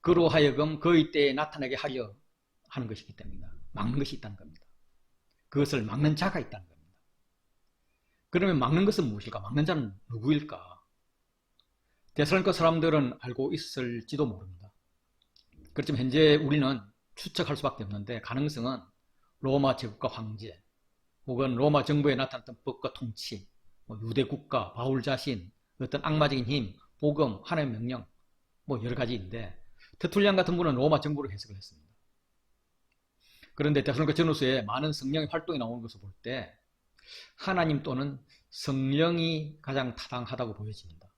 그로 하여금 그의 때에 나타나게 하려 하는 것이기 때문입니다. 막는 것이 있다는 겁니다. 그것을 막는 자가 있다는 겁니다. 그러면 막는 것은 무엇일까? 막는 자는 누구일까? 데살로니가 사람들은 알고 있을지도 모릅니다. 그렇지만 현재 우리는 추측할 수밖에 없는데 가능성은 로마 제국과 황제 혹은 로마 정부에 나타났던 법과 통치, 유대 국가, 바울 자신, 어떤 악마적인 힘, 복음, 하나님의 명령 여러 가지인데 터툴리안 같은 분은 로마 정부로 해석을 했습니다. 그런데 데살로니가 전후서에 많은 성령의 활동이 나오는 것을 볼 때 하나님 또는 성령이 가장 타당하다고 보여집니다.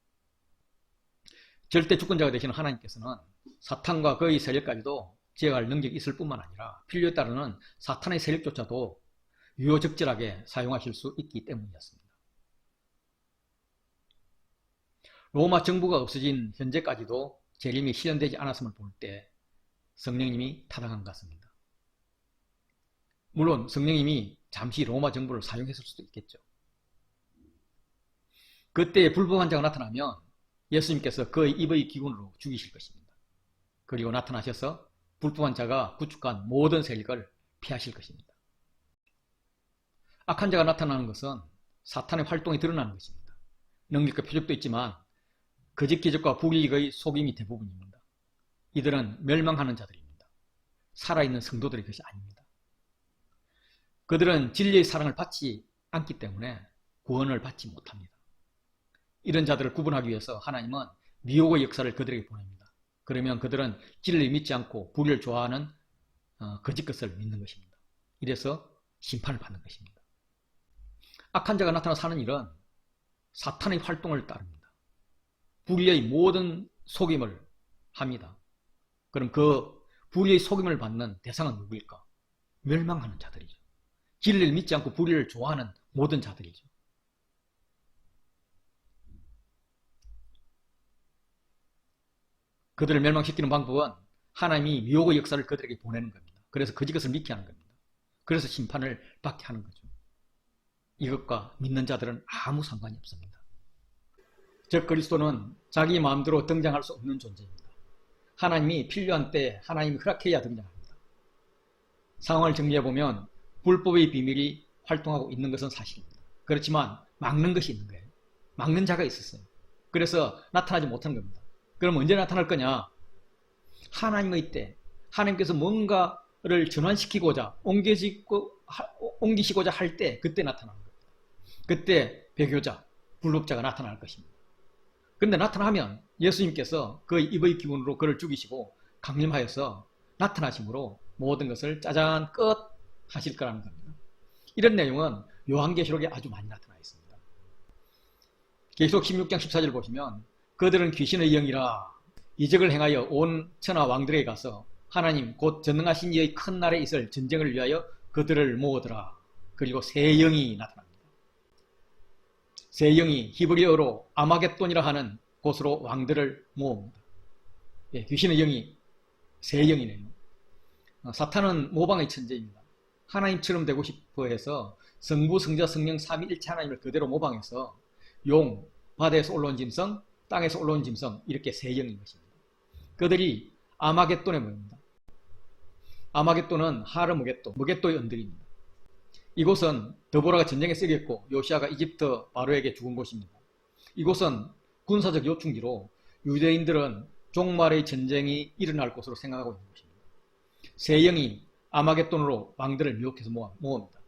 절대 주권자가 되시는 하나님께서는 사탄과 그의 세력까지도 제어할 능력이 있을 뿐만 아니라 필요에 따르는 사탄의 세력조차도 유효적절하게 사용하실 수 있기 때문이었습니다. 로마 정부가 없어진 현재까지도 재림이 실현되지 않았음을 볼 때 성령님이 타당한 것 같습니다. 물론 성령님이 잠시 로마 정부를 사용했을 수도 있겠죠. 그때 불법한 자가 나타나면 예수님께서 그의 입의 기운으로 죽이실 것입니다. 그리고 나타나셔서 불법한 자가 구축한 모든 세력을 피하실 것입니다. 악한 자가 나타나는 것은 사탄의 활동이 드러나는 것입니다. 능력과 표적도 있지만 거짓 기적과 불이익의 속임이 대부분입니다. 이들은 멸망하는 자들입니다. 살아있는 성도들의 것이 아닙니다. 그들은 진리의 사랑을 받지 않기 때문에 구원을 받지 못합니다. 이런 자들을 구분하기 위해서 하나님은 미혹의 역사를 그들에게 보냅니다. 그러면 그들은 진리를 믿지 않고 불의를 좋아하는 거짓 것을 믿는 것입니다. 이래서 심판을 받는 것입니다. 악한 자가 나타나 사는 일은 사탄의 활동을 따릅니다. 불의의 모든 속임을 합니다. 그럼 그 불의의 속임을 받는 대상은 누구일까? 멸망하는 자들이죠. 진리를 믿지 않고 불의를 좋아하는 모든 자들이죠. 그들을 멸망시키는 방법은 하나님이 미혹의 역사를 그들에게 보내는 겁니다. 그래서 거짓 것을 믿게 하는 겁니다. 그래서 심판을 받게 하는 거죠. 이것과 믿는 자들은 아무 상관이 없습니다. 즉 그리스도는 자기 마음대로 등장할 수 없는 존재입니다. 하나님이 필요한 때에 하나님이 허락해야 등장합니다. 상황을 정리해보면 불법의 비밀이 활동하고 있는 것은 사실입니다. 그렇지만 막는 것이 있는 거예요. 막는 자가 있었어요. 그래서 나타나지 못한 겁니다. 그럼 언제 나타날 거냐? 하나님의 때, 하나님께서 뭔가를 전환시키고자 옮기시고자 할 때 그때 나타나는 겁니다. 그때 배교자, 불법자가 나타날 것입니다. 그런데 나타나면 예수님께서 그의 입의 기운으로 그를 죽이시고 강림하여서 나타나심으로 모든 것을 짜잔 끝 하실 거라는 겁니다. 이런 내용은 요한계시록에 아주 많이 나타나 있습니다. 계시록 16장 14절 보시면 그들은 귀신의 영이라 이적을 행하여 온 천하 왕들에게 가서 하나님 곧 전능하신 이의 큰 날에 있을 전쟁을 위하여 그들을 모으더라. 그리고 새 영이 나타납니다. 세 영이 히브리어로 아마겟돈이라 하는 곳으로 왕들을 모읍니다. 예, 귀신의 영이 세 영이네요. 사탄은 모방의 천재입니다. 하나님처럼 되고 싶어 해서 성부, 성자, 성령, 삼위일체 하나님을 그대로 모방해서 용, 바다에서 올라온 짐승, 땅에서 올라온 짐승, 이렇게 세 영인 것입니다. 그들이 아마겟돈에 모입니다. 아마겟돈은 하르무겟돈, 무겟도의 언덕입니다. 이곳은 드보라가 전쟁에 쓰겠고 요시아가 이집트 바로에게 죽은 곳입니다. 이곳은 군사적 요충지로 유대인들은 종말의 전쟁이 일어날 곳으로 생각하고 있는 곳입니다. 세 영이 아마겟돈으로 왕들을 미혹해서 모읍니다.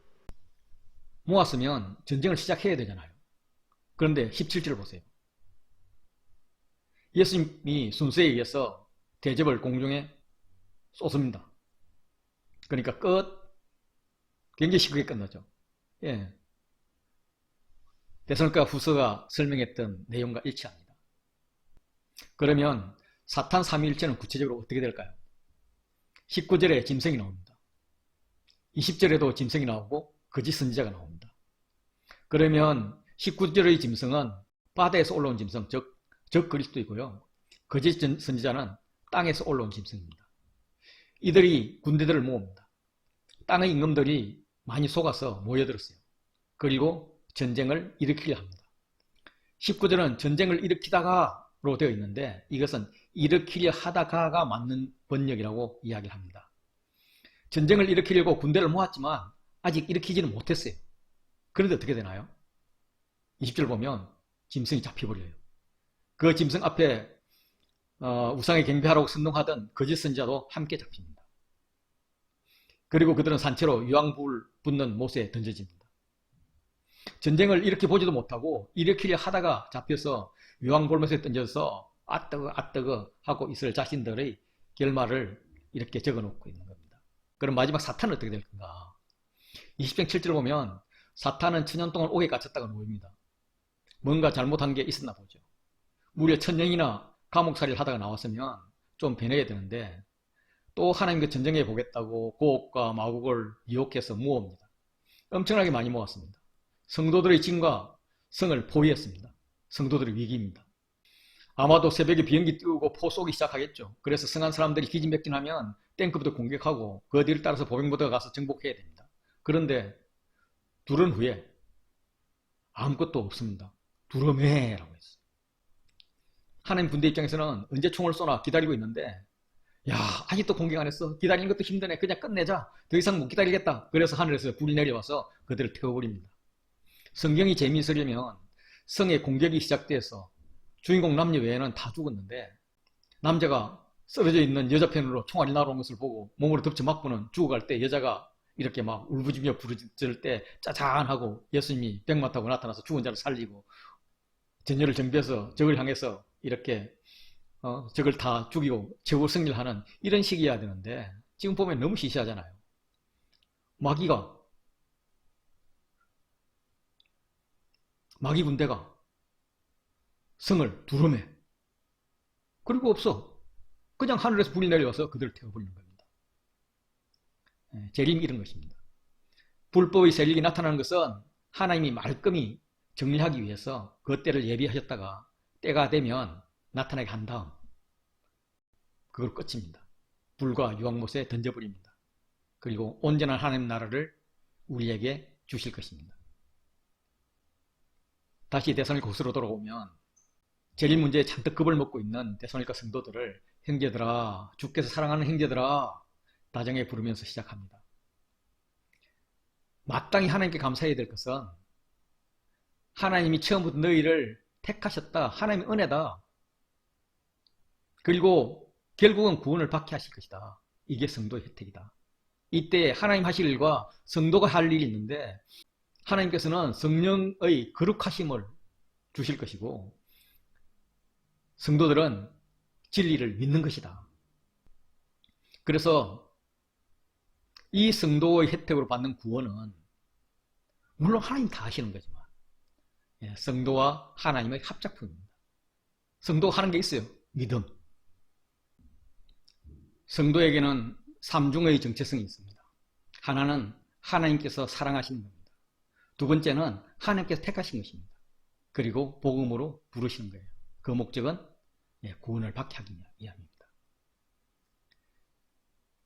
모았으면 전쟁을 시작해야 되잖아요. 그런데 17절을 보세요. 예수님이 순서에 의해서 대접을 공중에 쏟습니다. 그러니까 끝. 굉장히 쉽게 끝나죠. 예. 데살로니가 후서가 설명했던 내용과 일치합니다. 그러면 사탄 삼위일체는 구체적으로 어떻게 될까요? 19절에 짐승이 나옵니다. 20절에도 짐승이 나오고 거짓 선지자가 나옵니다. 그러면 19절의 짐승은 바다에서 올라온 짐승, 즉 그리스도이고요. 거짓 선지자는 땅에서 올라온 짐승입니다. 이들이 군대들을 모읍니다. 땅의 임금들이 많이 속아서 모여들었어요. 그리고 전쟁을 일으키려 합니다. 19절은 전쟁을 일으키다가로 되어 있는데 이것은 일으키려 하다가가 맞는 번역이라고 이야기를 합니다. 전쟁을 일으키려고 군대를 모았지만 아직 일으키지는 못했어요. 그런데 어떻게 되나요? 20절 보면 짐승이 잡혀버려요. 그 짐승 앞에 우상에 경배하라고 선동하던 거짓 선지자도 함께 잡힙니다. 그리고 그들은 산채로 유황불 붙는 못에 던져집니다. 전쟁을 일으켜 보지도 못하고 일으키려 하다가 잡혀서 유황불못에 던져서 아뜨거 하고 있을 자신들의 결말을 이렇게 적어놓고 있는 겁니다. 그럼 마지막 사탄은 어떻게 될 건가? 20장 7절 보면 사탄은 천년 동안 옥에 갇혔다가 놓입니다. 뭔가 잘못한 게 있었나 보죠. 무려 1000년이나 감옥살이를 하다가 나왔으면 좀 변해야 되는데 또 하나님과 전쟁해 보겠다고 고옥과 마곡을 유혹해서 모읍니다. 엄청나게 많이 모았습니다. 성도들의 짐과 성을 포위했습니다. 성도들의 위기입니다. 아마도 새벽에 비행기 띄우고 포 쏘기 시작하겠죠. 그래서 성한 사람들이 기진맥진하면 탱크부터 공격하고 그 뒤를 따라서 보병부대가 가서 정복해야 됩니다. 그런데 두른 후에 아무것도 없습니다. 두려매라고 했어요. 하나님 군대 입장에서는 언제 총을 쏘나 기다리고 있는데 야, 아직도 공격 안 했어. 기다리는 것도 힘드네. 그냥 끝내자. 더 이상 못 기다리겠다. 그래서 하늘에서 불이 내려와서 그들을 태워버립니다. 성경이 재미있으려면 성의 공격이 시작돼서 주인공 남녀 외에는 다 죽었는데 남자가 쓰러져 있는 여자 편으로 총알이 날아온 것을 보고 몸으로 덮쳐 맞고는 죽어갈 때 여자가 이렇게 막 울부짖으며 부르짖을 때 짜잔하고 예수님이 병만 타고 나타나서 죽은 자를 살리고 전열을 정비해서 적을 향해서 이렇게 적을 다 죽이고 최후 승리를 하는 이런 식이어야 되는데 지금 보면 너무 시시하잖아요. 마귀 군대가 성을 두루매. 그리고 없어. 그냥 하늘에서 불이 내려와서 그들을 태워버리는 겁니다. 재림이 이런 것입니다. 불법의 세력이 나타나는 것은 하나님이 말끔히 정리하기 위해서 그 때를 예비하셨다가 때가 되면 나타나게 한 다음 그걸 끝입니다. 불과 유황못에 던져버립니다. 그리고 온전한 하나님 나라를 우리에게 주실 것입니다. 다시 데살로니가 후서로 돌아오면 재림 문제에 잔뜩 겁을 먹고 있는 데살로니가 성도들을 형제들아, 주께서 사랑하는 형제들아 다정히 부르면서 시작합니다. 마땅히 하나님께 감사해야 될 것은 하나님이 처음부터 너희를 택하셨다. 하나님의 은혜다. 그리고 결국은 구원을 받게 하실 것이다. 이게 성도의 혜택이다. 이때 하나님 하실 일과 성도가 할 일이 있는데 하나님께서는 성령의 거룩하심을 주실 것이고 성도들은 진리를 믿는 것이다. 그래서 이 성도의 혜택으로 받는 구원은 물론 하나님 다 하시는 거지만 성도와 하나님의 합작품입니다. 성도가 하는 게 있어요. 믿음. 성도에게는 삼중의 정체성이 있습니다. 하나는 하나님께서 사랑하시는 겁니다. 두 번째는 하나님께서 택하신 것입니다. 그리고 복음으로 부르시는 거예요. 그 목적은 구원을 받게 하기 위함입니다.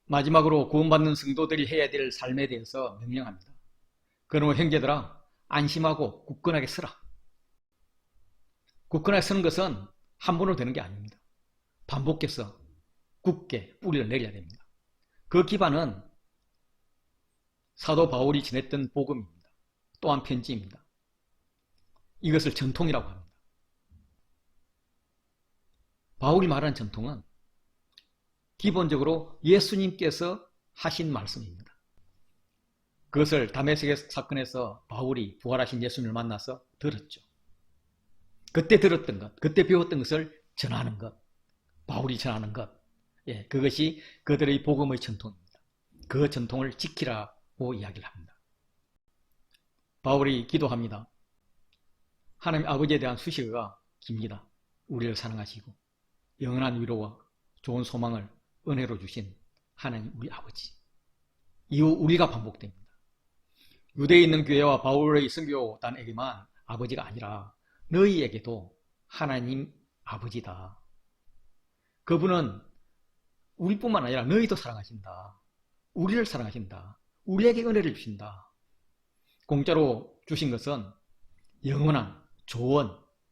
마지막으로 구원받는 성도들이 해야 될 삶에 대해서 명령합니다. 그러므로 형제들아, 안심하고 굳건하게 서라. 굳건하게 서는 것은 한 번으로 되는 게 아닙니다. 반복해서 굳게 뿌리를 내려야 됩니다. 그 기반은 사도 바울이 지냈던 복음입니다. 또한 편지입니다. 이것을 전통이라고 합니다. 바울이 말하는 전통은 기본적으로 예수님께서 하신 말씀입니다. 그것을 다메섹 사건에서 바울이 부활하신 예수님을 만나서 들었죠. 그때 들었던 것, 그때 배웠던 것을 전하는 것, 바울이 전하는 것, 그것이 그들의 복음의 전통입니다. 그 전통을 지키라고 이야기를 합니다. 바울이 기도합니다. 하나님 아버지에 대한 수식어가 깁니다. 우리를 사랑하시고 영원한 위로와 좋은 소망을 은혜로 주신 하나님 우리 아버지. 이후 우리가 반복됩니다. 유대에 있는 교회와 바울의 선교단에게만 아버지가 아니라 너희에게도 하나님 아버지다. 그분은 우리뿐만 아니라 너희도 사랑하신다. 우리를 사랑하신다. 우리에게 은혜를 주신다. 공짜로 주신 것은 영원한 좋은,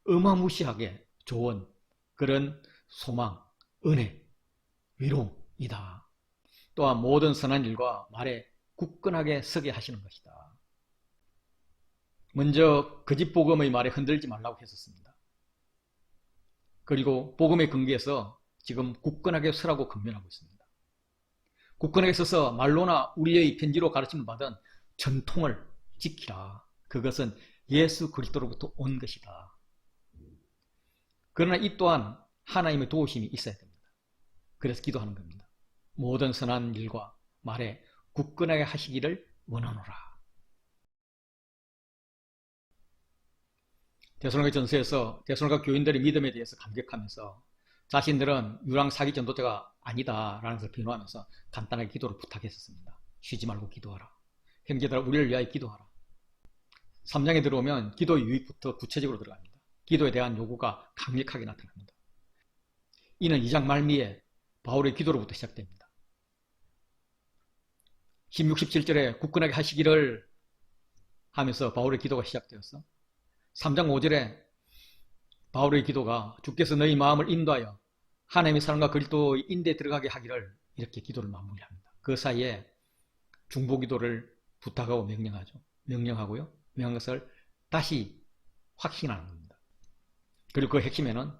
어마무시하게 좋은 그런 소망, 은혜, 위로이다. 또한 모든 선한 일과 말에 굳건하게 서게 하시는 것이다. 먼저 거짓 복음의 말에 흔들지 말라고 했었습니다. 그리고 복음의 근거에서 지금 굳건하게 서라고 권면하고 있습니다. 굳건하게 서서 말로나 우리의 편지로 가르침을 받은 전통을 지키라. 그것은 예수 그리스도로부터 온 것이다. 그러나 이 또한 하나님의 도우심이 있어야 됩니다. 그래서 기도하는 겁니다. 모든 선한 일과 말에 굳건하게 하시기를 원하노라. 데살로니가 전서에서 데살로니가 교인들의 믿음에 대해서 감격하면서 자신들은 유랑 사기 전도자가 아니다라는 것을 변호하면서 간단하게 기도를 부탁했었습니다. 쉬지 말고 기도하라. 형제들아, 우리를 위하여 기도하라. 3장에 들어오면 기도의 유익부터 구체적으로 들어갑니다. 기도에 대한 요구가 강력하게 나타납니다. 이는 2장 말미에 바울의 기도로부터 시작됩니다. 16, 17절에 굳건하게 하시기를 하면서 바울의 기도가 시작되었어. 3장 5절에 바울의 기도가 주께서 너희 마음을 인도하여 하나님의 사랑과 그리스도의 인대에 들어가게 하기를, 이렇게 기도를 마무리합니다. 그 사이에 중보기도를 부탁하고 명령하죠. 명령하고요. 명한 것을 다시 확신하는 겁니다. 그리고 그 핵심에는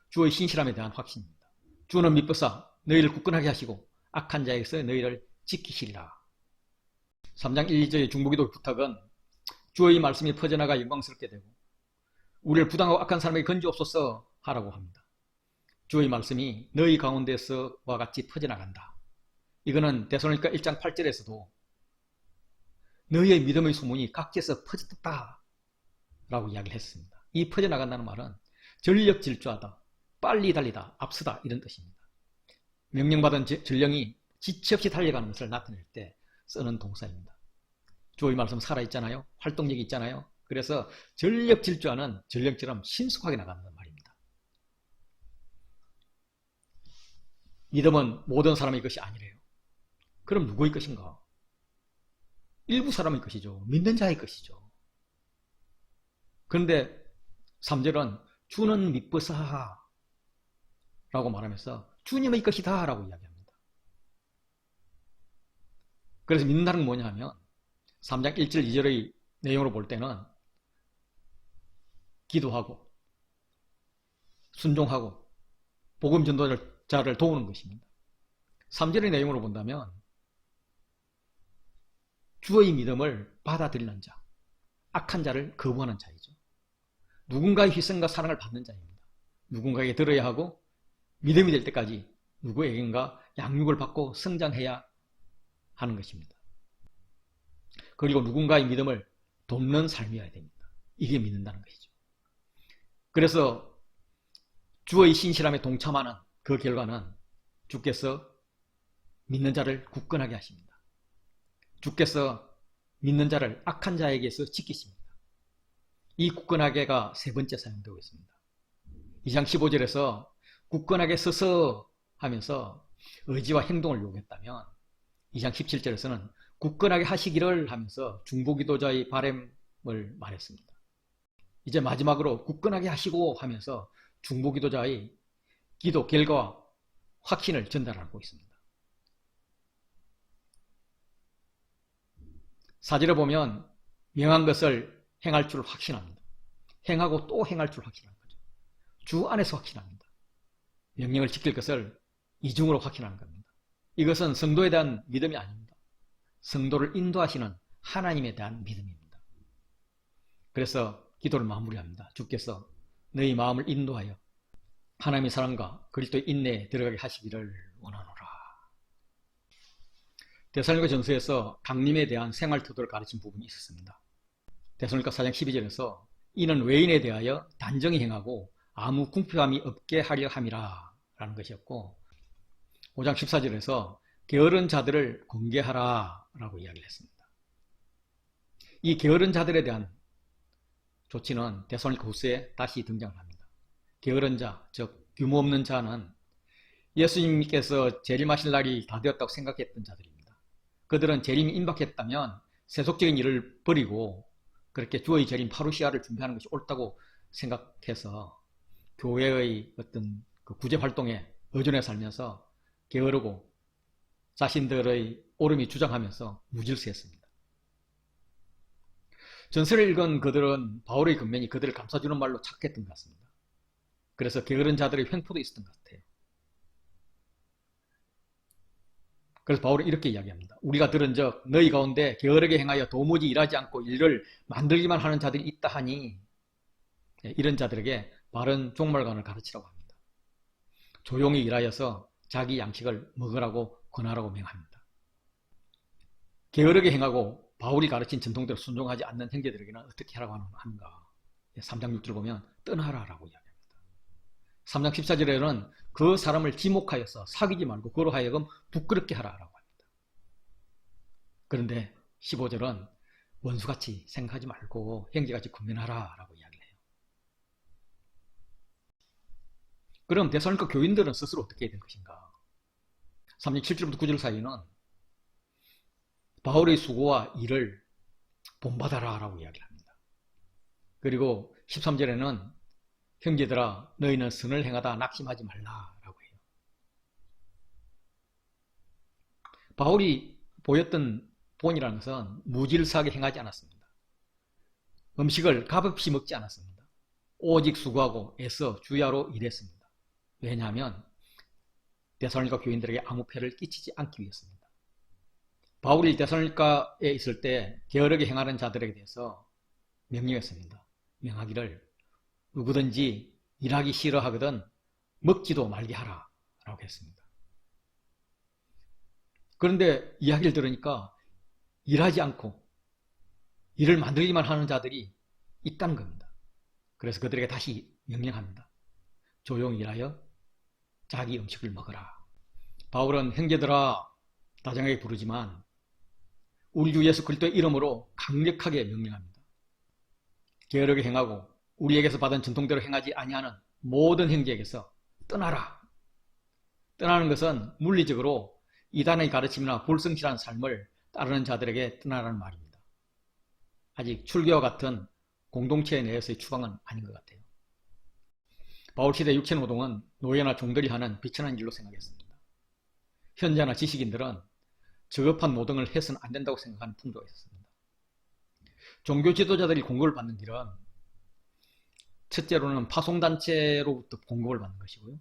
주의 신실함에 대한 확신입니다. 주는 미쁘사 너희를 굳건하게 하시고 악한 자에게서 너희를 지키시리라. 3장 1, 2절의 중보기도 부탁은 주의 말씀이 퍼져나가 영광스럽게 되고 우리를 부당하고 악한 사람에게 건지옵소서 하라고 합니다. 주의 말씀이 너희 가운데서와 같이 퍼져나간다. 이거는 데살로니가 1장 8절에서도 너희의 믿음의 소문이 각지에서 퍼졌다 라고 이야기를 했습니다. 이 퍼져나간다는 말은 전력 질주하다, 빨리 달리다, 앞서다 이런 뜻입니다. 명령받은 전령이 지체 없이 달려가는 것을 나타낼 때 쓰는 동사입니다. 주의 말씀 살아있잖아요. 활동력이 있잖아요. 그래서 전력 질주하는 전령처럼 신속하게 나간다는 말입니다. 믿음은 모든 사람의 것이 아니래요. 그럼 누구의 것인가? 일부 사람의 것이죠. 믿는 자의 것이죠. 그런데 3절은 주는 미쁘사 라고 말하면서 주님의 것이다 라고 이야기합니다. 그래서 믿는다는 건 뭐냐 하면 3장 1절 2절의 내용으로 볼 때는 기도하고 순종하고 복음 전도자를 도우는 것입니다. 3절의 내용으로 본다면 주의 믿음을 받아들이는 자, 악한 자를 거부하는 자이죠. 누군가의 희생과 사랑을 받는 자입니다. 누군가에게 들어야 하고 믿음이 될 때까지 누구에겐가 양육을 받고 성장해야 하는 것입니다. 그리고 누군가의 믿음을 돕는 삶이어야 됩니다. 이게 믿는다는 것이죠. 그래서 주의 신실함에 동참하는 그 결과는 주께서 믿는 자를 굳건하게 하십니다. 주께서 믿는 자를 악한 자에게서 지키십니다. 이 굳건하게가 세 번째 사용되고 있습니다. 2장 15절에서 굳건하게 서서 하면서 의지와 행동을 요구했다면 2장 17절에서는 굳건하게 하시기를 하면서 중보기도자의 바람을 말했습니다. 이제 마지막으로 굳건하게 하시고 하면서 중보기도자의 기도 결과와 확신을 전달하고 있습니다. 4절에 보면 명한 것을 행할 줄 확신합니다. 행하고 또 행할 줄 확신하는 거죠. 주 안에서 확신합니다. 명령을 지킬 것을 이중으로 확신하는 겁니다. 이것은 성도에 대한 믿음이 아닙니다. 성도를 인도하시는 하나님에 대한 믿음입니다. 그래서 기도를 마무리합니다. 주께서 너희 마음을 인도하여 하나님의 사랑과 그리스도의 인내에 들어가게 하시기를 원하노라. 데살로니가 전서에서 강림에 대한 생활 태도를 가르친 부분이 있었습니다. 데살로니가 4장 12절에서 이는 외인에 대하여 단정히 행하고 아무 궁핍함이 없게 하려 함이라 라는 것이었고, 5장 14절에서 게으른 자들을 권계하라 라고 이야기를 했습니다. 이 게으른 자들에 대한 조치는 데살로니가 후서에 다시 등장을 합니다. 게으른 자, 즉 규모 없는 자는 예수님께서 재림하실 날이 다 되었다고 생각했던 자들입니다. 그들은 재림이 임박했다면 세속적인 일을 버리고 그렇게 주의 재림 파루시아를 준비하는 것이 옳다고 생각해서 교회의 어떤 그 구제 활동에 의존해 살면서 게으르고 자신들의 옳음이 주장하면서 무질서했습니다. 전서를 읽은 그들은 바울의 근면이 그들을 감싸주는 말로 착했던 것 같습니다. 그래서 게으른 자들의 횡포도 있었던 것 같아요. 그래서 바울은 이렇게 이야기합니다. 우리가 들은즉 너희 가운데 게으르게 행하여 도무지 일하지 않고 일을 만들기만 하는 자들이 있다 하니, 이런 자들에게 바른 종말관을 가르치라고 합니다. 조용히 일하여서 자기 양식을 먹으라고 권하라고 명합니다. 게으르게 행하고 바울이 가르친 전통대로 순종하지 않는 형제들에게는 어떻게 하라고 하는가? 3장 6절 보면 떠나라라고 이야기합니다. 3장 14절에는 그 사람을 지목하여서 사귀지 말고 그로 하여금 부끄럽게 하라라고 합니다. 그런데 15절은 원수같이 생각하지 말고 형제같이 권면하라라고 이야기를 해요. 그럼 데살로니가 교인들은 스스로 어떻게 해야 될 것인가? 3장 7절부터 9절 사이는 바울의 수고와 일을 본받아라라고 이야기를 합니다. 그리고 13절에는 형제들아 너희는 선을 행하다 낙심하지 말라라고 해요. 바울이 보였던 본이라는 것은 무질서하게 행하지 않았습니다. 음식을 값없이 먹지 않았습니다. 오직 수고하고 애써 주야로 일했습니다. 왜냐하면 데살로니가 교인들에게 아무 폐를 끼치지 않기 위해서입니다. 바울이 데살로니가에 있을 때 게으르게 행하는 자들에게 대해서 명령했습니다. 명하기를 누구든지 일하기 싫어하거든 먹지도 말게 하라 라고 했습니다. 그런데 이야기를 들으니까 일하지 않고 일을 만들기만 하는 자들이 있다는 겁니다. 그래서 그들에게 다시 명령합니다. 조용히 일하여 자기 음식을 먹어라. 바울은 형제들아 다정하게 부르지만 우리 주 예수 그리스도의 이름으로 강력하게 명령합니다. 게으르게 행하고 우리에게서 받은 전통대로 행하지 아니하는 모든 형제에게서 떠나라. 떠나는 것은 물리적으로 이단의 가르침이나 불성실한 삶을 따르는 자들에게 떠나라는 말입니다. 아직 출교와 같은 공동체 내에서의 추방은 아닌 것 같아요. 바울 시대 육체노동은 노예나 종들이 하는 비천한 일로 생각했습니다. 현자나 지식인들은 저급한 노동을 해서는 안 된다고 생각하는 풍조가 있었습니다. 종교 지도자들이 공급을 받는 길은 첫째로는 파송단체로부터 공급을 받는 것이고요.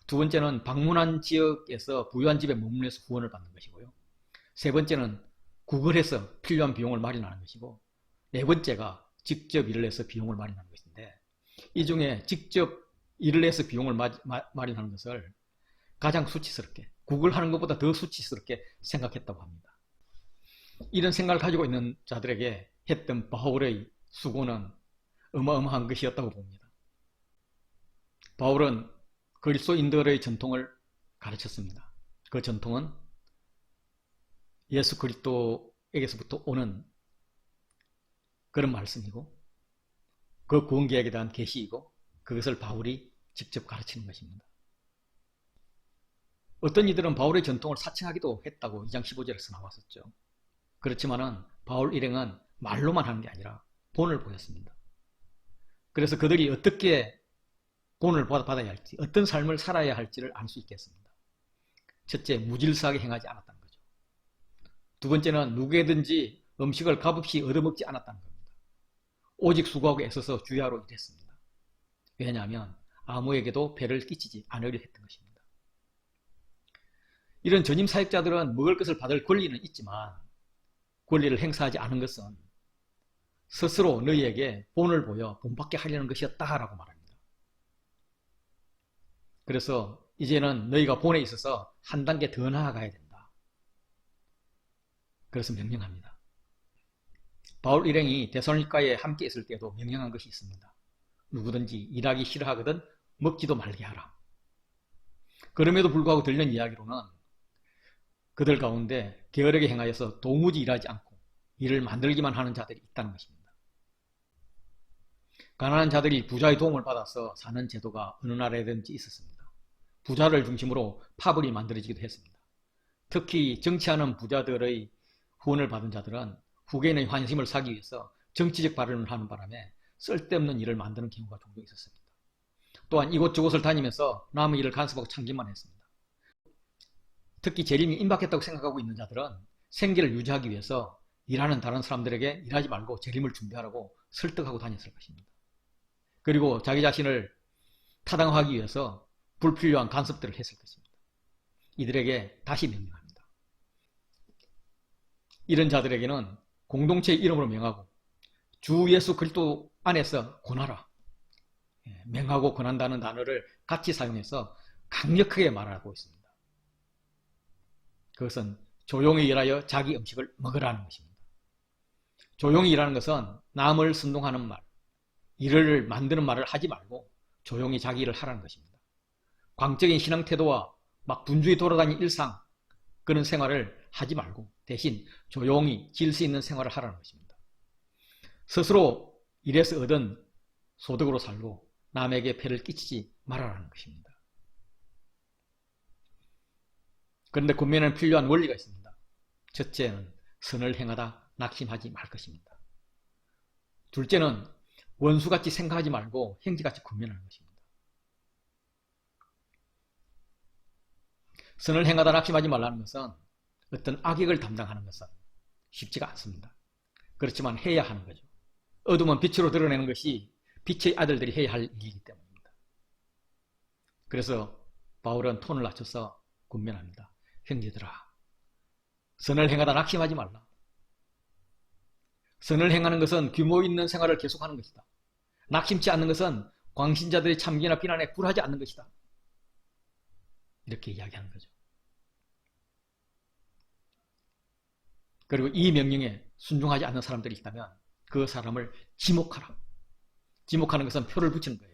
두 번째는 방문한 지역에서 부유한 집에 머물러서 후원을 받는 것이고요. 세 번째는 구걸해서 필요한 비용을 마련하는 것이고, 네 번째가 직접 일을 해서 비용을 마련하는 것인데, 이 중에 직접 일을 해서 비용을 마련하는 것을 가장 수치스럽게, 구걸하는 것보다 더 수치스럽게 생각했다고 합니다. 이런 생각을 가지고 있는 자들에게 했던 바울의 수고는 어마어마한 것이었다고 봅니다. 바울은 그리스도인들의 전통을 가르쳤습니다. 그 전통은 예수 그리스도에게서부터 오는 그런 말씀이고, 그 구원계약에 대한 계시이고 그것을 바울이 직접 가르치는 것입니다. 어떤 이들은 바울의 전통을 사칭하기도 했다고 2장 15절에서 나왔었죠. 그렇지만은 바울 일행은 말로만 하는 게 아니라 본을 보였습니다. 그래서 그들이 어떻게 본을 받아야 할지, 어떤 삶을 살아야 할지를 알 수 있겠습니다. 첫째, 무질서하게 행하지 않았다는 거죠. 두 번째는 누구에든지 음식을 값없이 얻어먹지 않았다는 겁니다. 오직 수고하고 애써서 주야로 일했습니다. 왜냐하면 아무에게도 배를 끼치지 않으려 했던 것입니다. 이런 전임 사역자들은 먹을 것을 받을 권리는 있지만 권리를 행사하지 않은 것은 스스로 너희에게 본을 보여 본받게 하려는 것이었다라고 말합니다. 그래서 이제는 너희가 본에 있어서 한 단계 더 나아가야 된다. 그래서 명령합니다. 바울 일행이 데살로니가에 함께 있을 때도 명령한 것이 있습니다. 누구든지 일하기 싫어하거든 먹지도 말게 하라. 그럼에도 불구하고 들리는 이야기로는 그들 가운데 게으르게 행하여서 도무지 일하지 않고 일을 만들기만 하는 자들이 있다는 것입니다. 가난한 자들이 부자의 도움을 받아서 사는 제도가 어느 나라에든지 있었습니다. 부자를 중심으로 파벌이 만들어지기도 했습니다. 특히 정치하는 부자들의 후원을 받은 자들은 후계인의 환심을 사기 위해서 정치적 발언을 하는 바람에 쓸데없는 일을 만드는 경우가 종종 있었습니다. 또한 이곳저곳을 다니면서 남의 일을 간섭하고 참기만 했습니다. 특히 재림이 임박했다고 생각하고 있는 자들은 생계를 유지하기 위해서 일하는 다른 사람들에게 일하지 말고 재림을 준비하라고 설득하고 다녔을 것입니다. 그리고 자기 자신을 타당화하기 위해서 불필요한 간섭들을 했을 것입니다. 이들에게 다시 명령합니다. 이런 자들에게는 공동체의 이름으로 명하고 주 예수 그리스도 안에서 권하라. 명하고 권한다는 단어를 같이 사용해서 강력하게 말하고 있습니다. 그것은 조용히 일하여 자기 음식을 먹으라는 것입니다. 조용히 일하는 것은 남을 순종하는 말, 일을 만드는 말을 하지 말고 조용히 자기 일을 하라는 것입니다. 광적인 신앙 태도와 막 분주히 돌아다니는 일상, 그런 생활을 하지 말고 대신 조용히 질서 있는 생활을 하라는 것입니다. 스스로 일해서 얻은 소득으로 살고 남에게 폐를 끼치지 말아라는 것입니다. 그런데 군면에는 필요한 원리가 있습니다. 첫째는 선을 행하다 낙심하지 말 것입니다. 둘째는 원수같이 생각하지 말고 형제같이 군면하는 것입니다. 선을 행하다 낙심하지 말라는 것은 어떤 악역을 담당하는 것은 쉽지가 않습니다. 그렇지만 해야 하는 거죠. 어둠은 빛으로 드러내는 것이 빛의 아들들이 해야 할 일이기 때문입니다. 그래서 바울은 톤을 낮춰서 군면합니다. 형제들아, 선을 행하다 낙심하지 말라. 선을 행하는 것은 규모 있는 생활을 계속하는 것이다. 낙심치 않는 것은 광신자들의 참기나 비난에 굴하지 않는 것이다. 이렇게 이야기하는 거죠. 그리고 이 명령에 순종하지 않는 사람들이 있다면 그 사람을 지목하라. 지목하는 것은 표를 붙이는 거예요.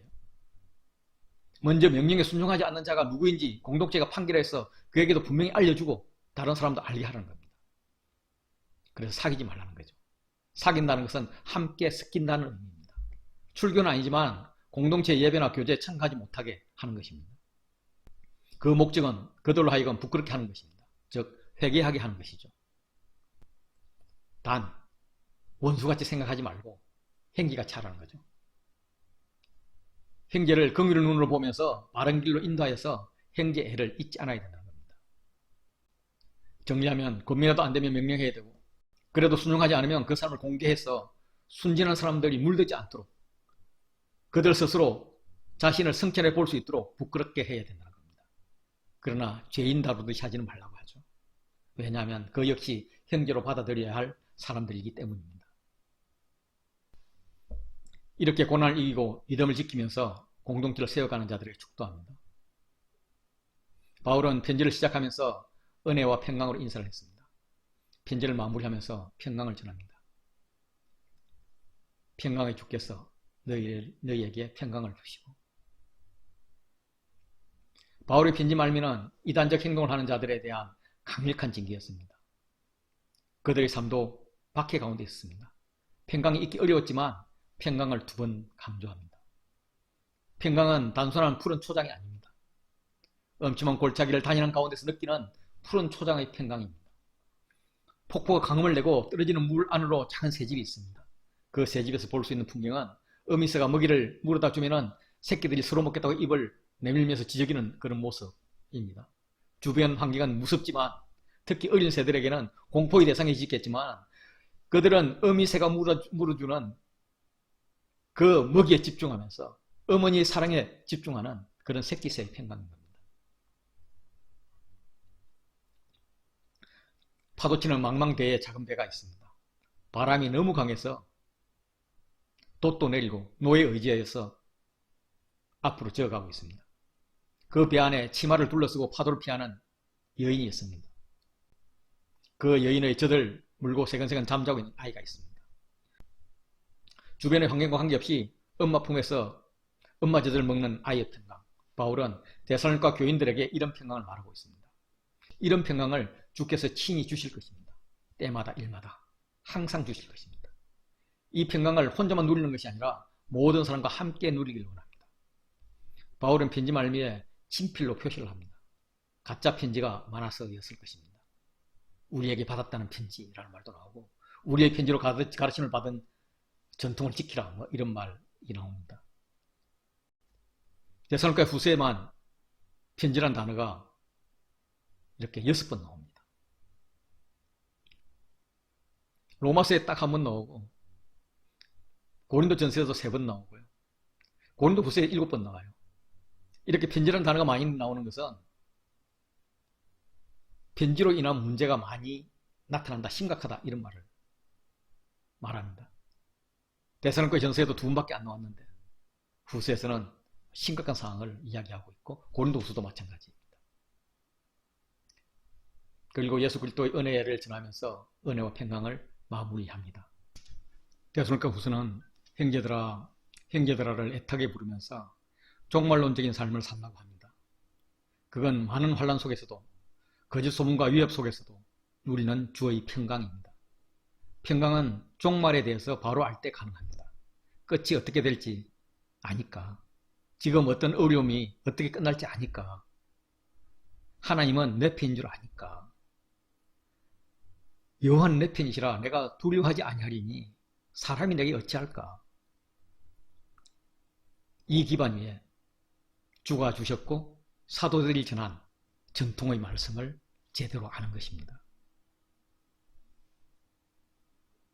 먼저 명령에 순종하지 않는 자가 누구인지 공동체가 판결해서 그에게도 분명히 알려주고 다른 사람도 알게 하라는 겁니다. 그래서 사귀지 말라는 거죠. 사귄다는 것은 함께 섞인다는 의미입니다. 출교는 아니지만 공동체 예배나 교제에 참가하지 못하게 하는 것입니다. 그 목적은 그들로 하여금 부끄럽게 하는 것입니다. 즉 회개하게 하는 것이죠. 단 원수같이 생각하지 말고 형제같이 하라는 거죠. 형제를 긍휼의 눈으로 보면서 바른 길로 인도하여서 형제 애를 잊지 않아야 된다는 겁니다. 정리하면 권면해도 안 되면 명령해야 되고 그래도 순종하지 않으면 그 사람을 공개해서 순진한 사람들이 물들지 않도록 그들 스스로 자신을 성찰해 볼 수 있도록 부끄럽게 해야 된다는 겁니다. 그러나 죄인 다루듯이 하지는 말라고 하죠. 왜냐하면 그 역시 형제로 받아들여야 할 사람들이기 때문입니다. 이렇게 고난을 이기고 믿음을 지키면서 공동체를 세워가는 자들을 축도합니다. 바울은 편지를 시작하면서 은혜와 평강으로 인사를 했습니다. 편지를 마무리하면서 평강을 전합니다. 평강의 주께서 너희에게 평강을 주시고. 바울의 편지 말미는 이단적 행동을 하는 자들에 대한 강력한 징계였습니다. 그들의 삶도 박해 가운데 있었습니다. 평강이 있기 어려웠지만 평강을 두 번 강조합니다. 평강은 단순한 푸른 초장이 아닙니다. 엄침한 골짜기를 다니는 가운데서 느끼는 푸른 초장의 평강입니다. 폭포가 강음을 내고 떨어지는 물 안으로 작은 새집이 있습니다. 그 새집에서 볼 수 있는 풍경은 어미새가 먹이를 물어다 주면은 새끼들이 서로 먹겠다고 입을 내밀면서 지저귀는 그런 모습입니다. 주변 환경은 무섭지만 특히 어린 새들에게는 공포의 대상이 있겠지만 그들은 어미새가 물어주는 그 먹이에 집중하면서 어머니의 사랑에 집중하는 그런 새끼새의 평강인 겁니다. 파도치는 망망대해에 작은 배가 있습니다. 바람이 너무 강해서 돛도 내리고 노에 의지하여서 앞으로 저어가고 있습니다. 그 배 안에 치마를 둘러쓰고 파도를 피하는 여인이 있습니다. 그 여인의 젖을 물고 세근세근 잠자고 있는 아이가 있습니다. 주변의 환경과 관계없이 엄마 품에서 엄마 젖을 먹는 아이의 평강. 바울은 데살로니가 교인들에게 이런 평강을 말하고 있습니다. 이런 평강을 주께서 친히 주실 것입니다. 때마다 일마다 항상 주실 것입니다. 이 평강을 혼자만 누리는 것이 아니라 모든 사람과 함께 누리길 원합니다. 바울은 편지 말미에 친필로 표시를 합니다. 가짜 편지가 많아서였을 것입니다. 우리에게 받았다는 편지라는 말도 나오고 우리의 편지로 가르침을 받은 전통을 지키라 뭐 이런 말이 나옵니다. 데살로니가 후서에만 편지란 단어가 이렇게 6번 나옵니다. 로마서에 딱 한 번 나오고 고린도 전서에도 3번 나오고요. 고린도 후서에 7번 나와요. 이렇게 편지라는 단어가 많이 나오는 것은 편지로 인한 문제가 많이 나타난다, 심각하다 이런 말을 말합니다. 데살로니가 전서에도 2번밖에 안 나왔는데 후서에서는 심각한 상황을 이야기하고 있고 고린도 후서도 마찬가지입니다. 그리고 예수 그리스도의 은혜를 전하면서 은혜와 평강을 마무리합니다. 데살로니가 후서는 형제들아를 애타게 부르면서 종말론적인 삶을 산다고 합니다. 그건 많은 환난 속에서도 거짓 소문과 위협 속에서도 누리는 주의 평강입니다. 평강은 종말에 대해서 바로 알 때 가능합니다. 끝이 어떻게 될지 아니까. 지금 어떤 어려움이 어떻게 끝날지 아니까. 하나님은 내 편인 줄 아니까. 여호와는 내 편이시라 내가 두려워하지 아니하리니 사람이 내게 어찌할까. 이 기반 위에 주가 주셨고 사도들이 전한 전통의 말씀을 제대로 아는 것입니다.